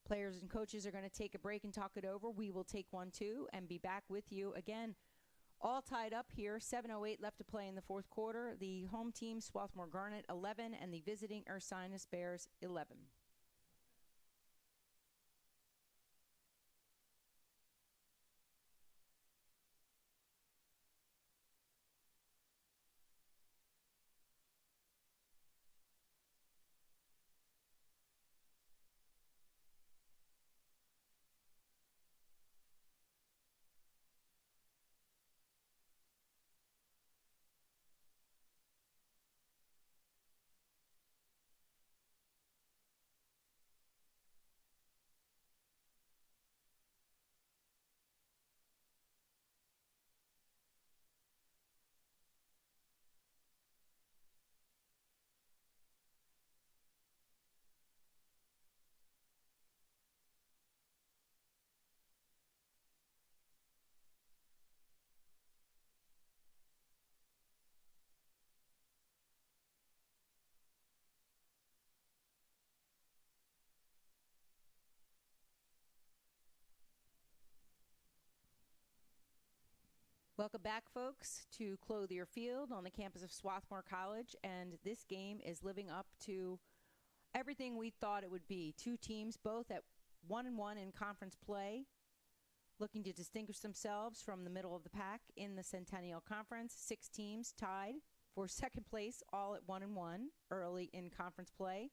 Players and coaches are going to take a break and talk it over. We will take one too and be back with you again. All tied up here, 7:08 left to play in the fourth quarter. The home team, Swarthmore Garnet, 11, and the visiting Ursinus Bears, 11. Welcome back, folks, to Clothier Field on the campus of Swarthmore College, and this game is living up to everything we thought it would be. Two teams, both at 1-1 in conference play, looking to distinguish themselves from the middle of the pack in the Centennial Conference. 6 teams tied for second place, all at 1-1 early in conference play.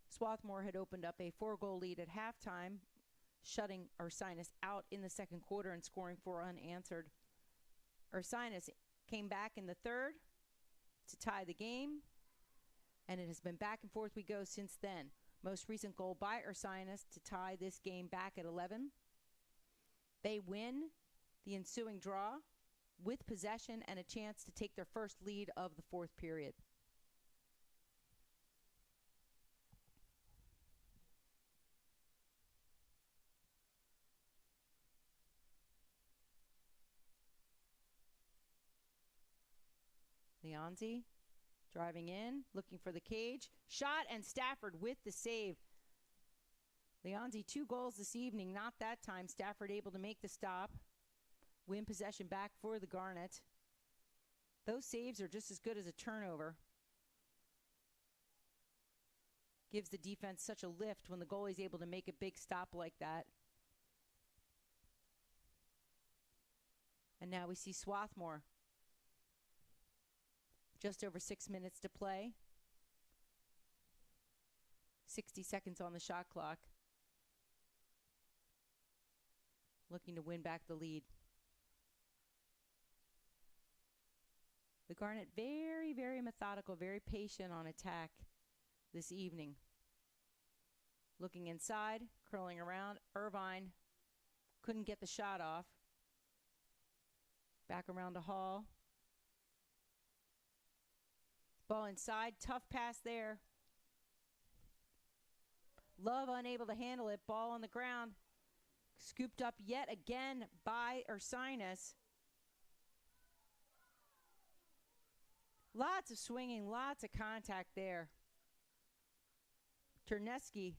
Swarthmore had opened up a 4-goal lead at halftime, shutting Ursinus out in the second quarter and scoring 4 unanswered. Ursinus came back in the third to tie the game, and it has been back and forth we go since then. Most recent goal by Ursinus to tie this game back at 11. They win the ensuing draw with possession and a chance to take their first lead of the fourth period. Leonzi driving in, looking for the cage. Shot, and Stafford with the save. Leonzi, 2 goals this evening. Not that time. Stafford able to make the stop. Win possession back for the Garnet. Those saves are just as good as a turnover. Gives the defense such a lift when the goalie's able to make a big stop like that. And now we see Swarthmore. Just over 6 minutes to play. 60 seconds on the shot clock. Looking to win back the lead. The Garnet very, very methodical, very patient on attack this evening. Looking inside, curling around. Irvine couldn't get the shot off. Back around to Hall. Ball inside, tough pass there. Love unable to handle it, ball on the ground. Scooped up yet again by Ursinus. Lots of swinging, lots of contact there. Terneski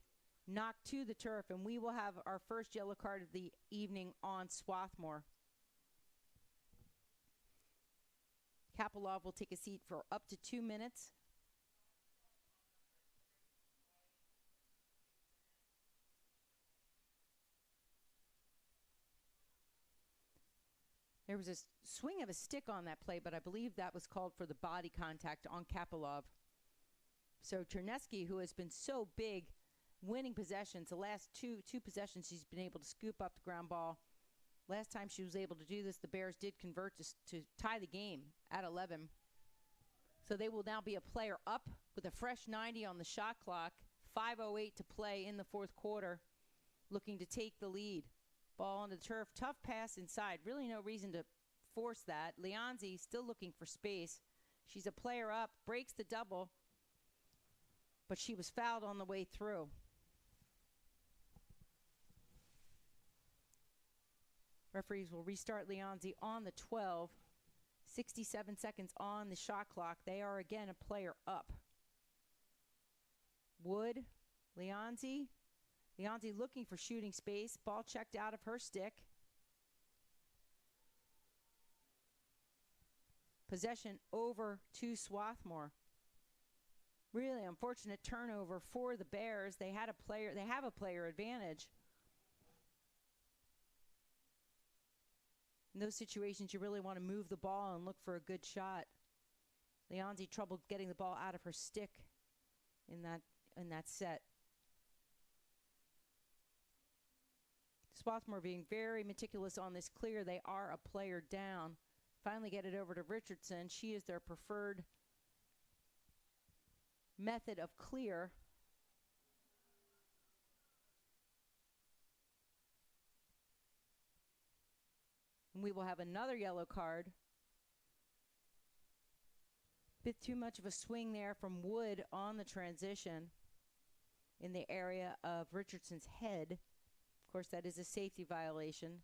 knocked to the turf, and we will have our first yellow card of the evening on Swarthmore. Kapilov will take a seat for up to 2 minutes. There was a swing of a stick on that play, but I believe that was called for the body contact on Kapilov. So Chernesky, who has been so big winning possessions, the last two possessions she's been able to scoop up the ground ball. Last time she was able to do this, the Bears did convert to tie the game at 11. So they will now be a player up with a fresh 90 on the shot clock, 5:08 to play in the fourth quarter, looking to take the lead. Ball on the turf, tough pass inside. Really no reason to force that. Leonzi still looking for space. She's a player up, breaks the double, but she was fouled on the way through. Referees will restart Leonzi on the 12. 67 seconds on the shot clock. They are again a player up. Wood, Leonzi. Leonzi looking for shooting space. Ball checked out of her stick. Possession over to Swarthmore. Really unfortunate turnover for the Bears. They have a player advantage. In those situations, you really want to move the ball and look for a good shot. Leonzi troubled getting the ball out of her stick in that set. Swarthmore being very meticulous on this clear. They are a player down. Finally get it over to Richardson. She is their preferred method of clear. And we will have another yellow card. Bit too much of a swing there from Wood on the transition in the area of Richardson's head. Of course, that is a safety violation.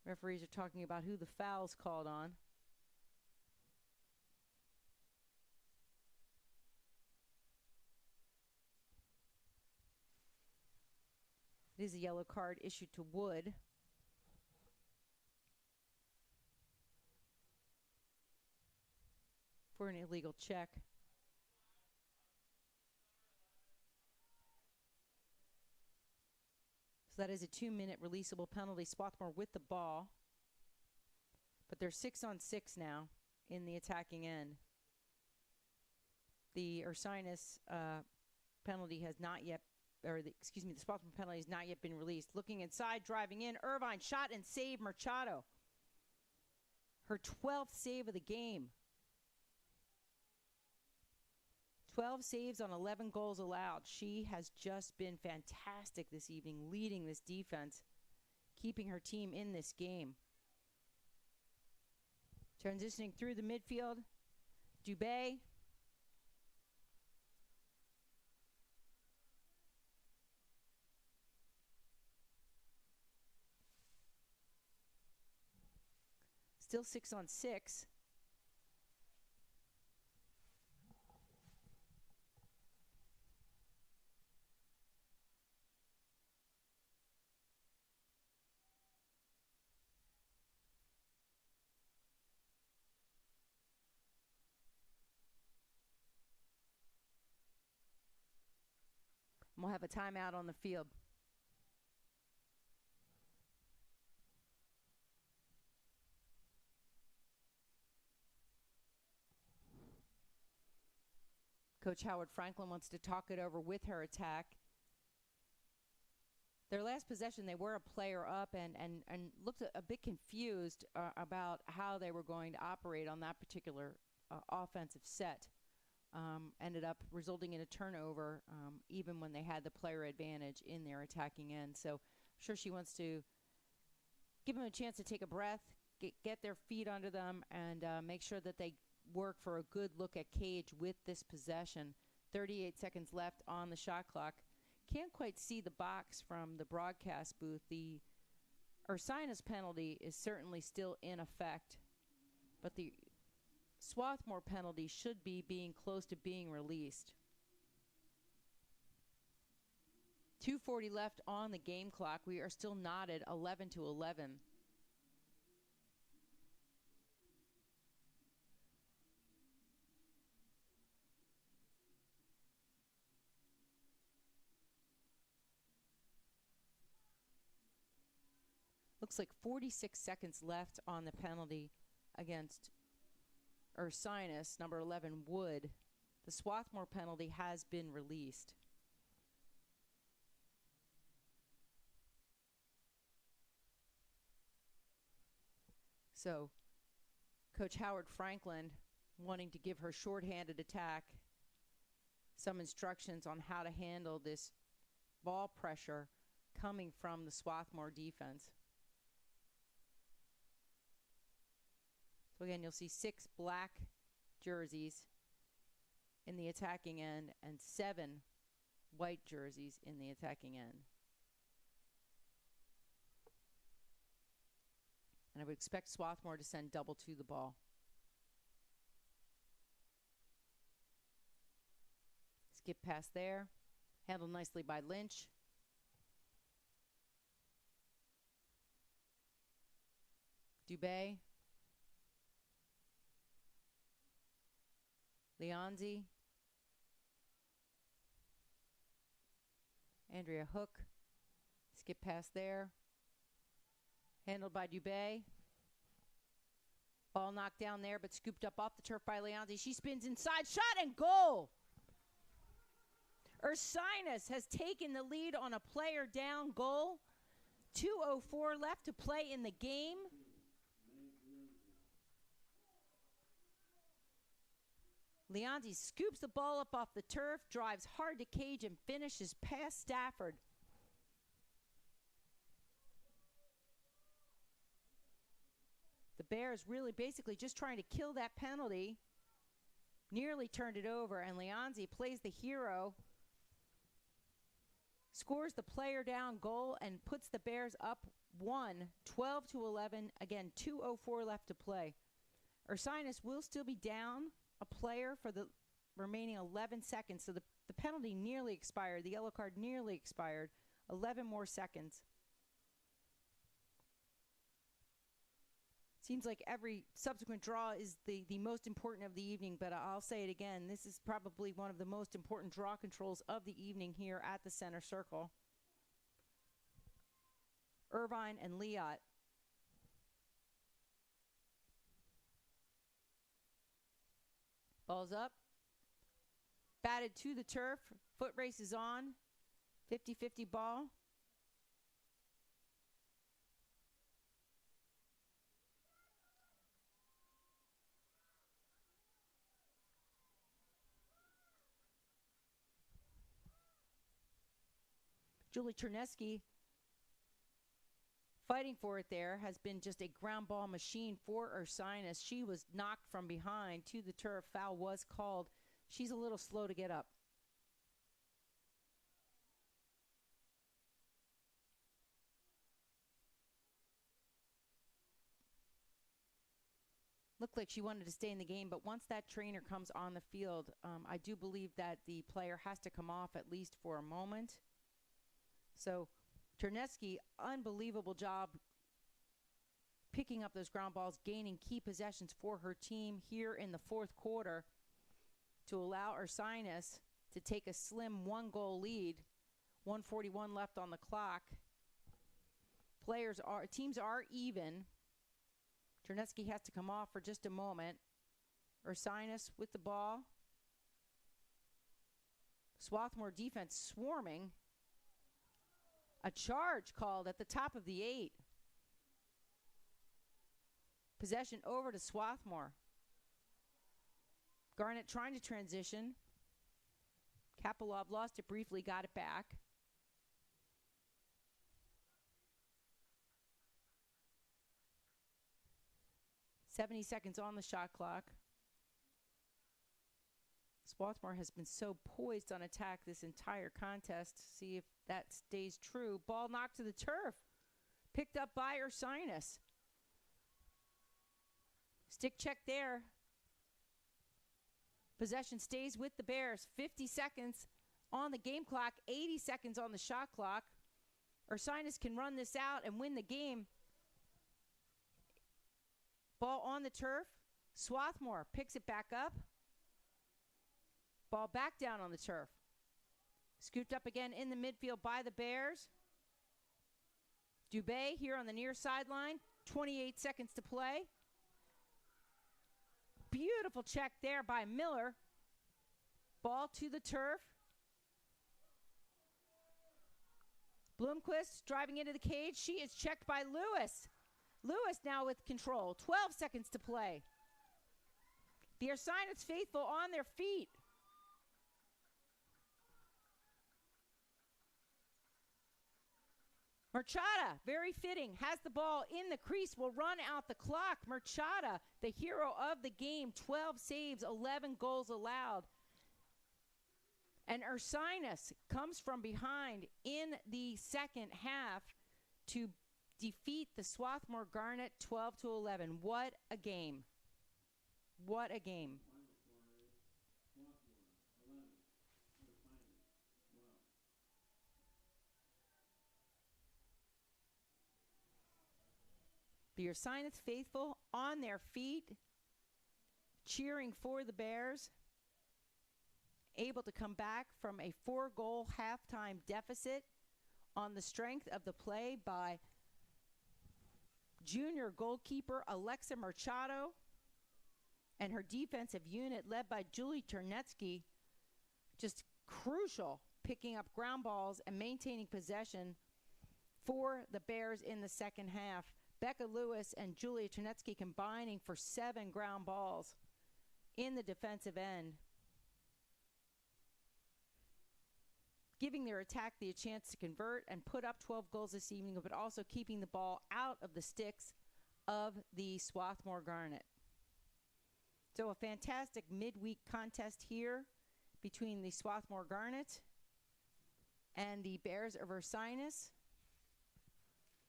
Referees are talking about who the foul's called on. It is a yellow card issued to Wood. For an illegal check. So that is a 2-minute releasable penalty. Swarthmore with the ball. But they're 6-on-6 now in the attacking end. The Ursinus penalty has not yet, the Swarthmore penalty has not yet been released. Looking inside, driving in, Irvine shot and save Machado. Her 12th save of the game. 12 saves on 11 goals allowed. She has just been fantastic this evening, leading this defense, keeping her team in this game. Transitioning through the midfield, Dubé. Still 6-on-6. We'll have a timeout on the field. Coach Howard Franklin wants to talk it over with her attack. Their last possession, they were a player up and looked a bit confused about how they were going to operate on that particular offensive set. Ended up resulting in a turnover even when they had the player advantage in their attacking end. So I'm sure she wants to give them a chance to take a breath, get their feet under them, and make sure that they work for a good look at Cage with this possession. 38 seconds left on the shot clock. Can't quite see the box from the broadcast booth. The Ursinus penalty is certainly still in effect, but the Swarthmore penalty should be being close to being released. 2:40 left on the game clock. We are still knotted 11-11. Looks like 46 seconds left on the penalty against Ursinus, number 11, Wood. The Swarthmore penalty has been released. So, Coach Howard Franklin wanting to give her shorthanded attack some instructions on how to handle this ball pressure coming from the Swarthmore defense. So again, you'll see 6 black jerseys in the attacking end and 7 white jerseys in the attacking end. And I would expect Swarthmore to send double to the ball. Skip pass there. Handled nicely by Lynch. Dubé. Leonzi. Andrea Hook. Skip pass there. Handled by Dubé. Ball knocked down there, but scooped up off the turf by Leonzi. She spins inside. Shot and goal! Ursinus has taken the lead on a player down goal. 2:04 left to play in the game. Leonzi scoops the ball up off the turf, drives hard to cage, and finishes past Stafford. The Bears really basically just trying to kill that penalty. Nearly turned it over, and Leonzi plays the hero. Scores the player down goal and puts the Bears up 12-11. Again, 2:04 left to play. Ursinus will still be down a player for the remaining 11 seconds. So the penalty nearly expired. The yellow card nearly expired. 11 more seconds. Seems like every subsequent draw is the most important of the evening, but I'll say it again. This is probably one of the most important draw controls of the evening here at the center circle. Irvine and Liot. Ball's up. Batted to the turf. Foot race is on. 50-50 ball. Julie Chernesky fighting for it there, has been just a ground ball machine for Ursinus. She was knocked from behind to the turf. Foul was called. She's a little slow to get up. Looked like she wanted to stay in the game, but once that trainer comes on the field, I do believe that the player has to come off at least for a moment. So Chernesky, unbelievable job picking up those ground balls, gaining key possessions for her team here in the fourth quarter to allow Ursinus to take a slim 1-goal lead. 1:41 left on the clock. Teams are even. Chernesky has to come off for just a moment. Ursinus with the ball. Swarthmore defense swarming. A charge called at the top of the 8. Possession over to Swarthmore. Garnett trying to transition. Kapilov lost it briefly, got it back. "70 seconds on the shot clock. Swarthmore has been so poised on attack this entire contest. See if that stays true. Ball knocked to the turf. Picked up by Ursinus. Stick check there. Possession stays with the Bears. 50 seconds on the game clock, 80 seconds on the shot clock. Ursinus can run this out and win the game. Ball on the turf. Swarthmore picks it back up. Ball back down on the turf. Scooped up again in the midfield by the Bears. Dubé here on the near sideline. 28 seconds to play. Beautiful check there by Miller. Ball to the turf. Bloomquist driving into the cage. She is checked by Lewis. Lewis now with control. 12 seconds to play. The Ursinus faithful on their feet. Merchada, very fitting, has the ball in the crease, will run out the clock. Merchada, the hero of the game, 12 saves, 11 goals allowed. And Ursinus comes from behind in the second half to defeat the Swarthmore Garnet 12-11. What a game. What a game. The Ursinus faithful on their feet, cheering for the Bears, able to come back from a 4-goal halftime deficit on the strength of the play by junior goalkeeper Alexa Merchado and her defensive unit led by Julie Ternetsky, just crucial, picking up ground balls and maintaining possession for the Bears in the second half. Becca Lewis and Julia Ternetsky combining for 7 ground balls in the defensive end, giving their attack the chance to convert and put up 12 goals this evening, but also keeping the ball out of the sticks of the Swarthmore Garnet. So a fantastic midweek contest here between the Swarthmore Garnet and the Bears of Ursinus.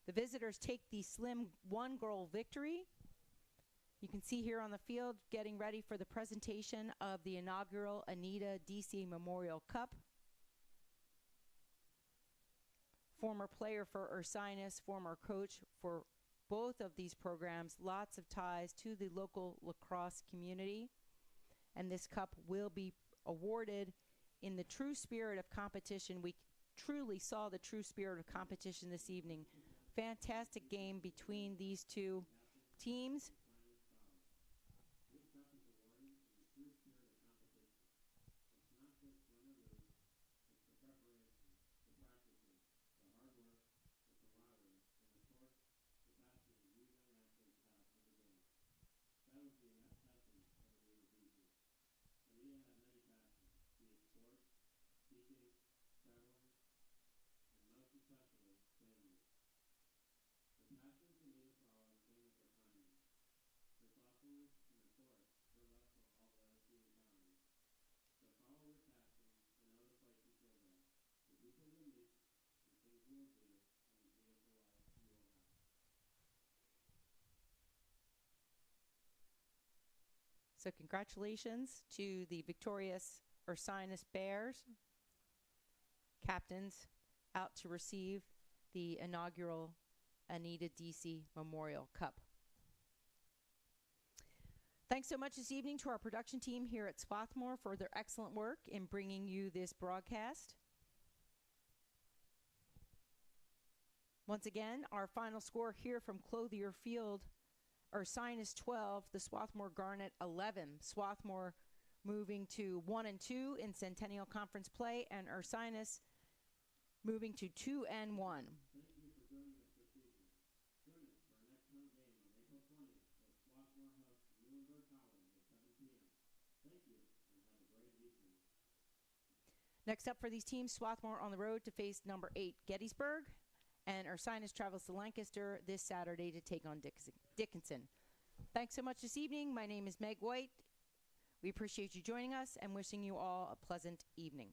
The visitors take the slim 1-goal victory. You can see here on the field getting ready for the presentation of the inaugural Anita Deasey Memorial Cup. Former player for Ursinus, former coach for both of these programs, lots of ties to the local lacrosse community. And this cup will be awarded in the true spirit of competition. We truly saw the true spirit of competition this evening. Fantastic game between these two teams. So congratulations to the victorious Ursinus Bears, captains out to receive the inaugural Anita Deasey Memorial Cup. Thanks so much this evening to our production team here at Swarthmore for their excellent work in bringing you this broadcast. Once again, our final score here from Clothier Field, Ursinus 12, the Swarthmore Garnet 11. Swarthmore moving to 1-2 in Centennial Conference play, and Ursinus moving to 2-1. Thank you for joining us this evening. Join us for our next home game on April 20th, where Swarthmore hosts Muhlenberg College at 7 p.m. Thank you, and have a great evening. Next up for these teams, Swarthmore on the road to face number 8 Gettysburg, and Ursinus travels to Lancaster this Saturday to take on Dickinson. Thanks so much this evening. My name is Meg White. We appreciate you joining us and wishing you all a pleasant evening.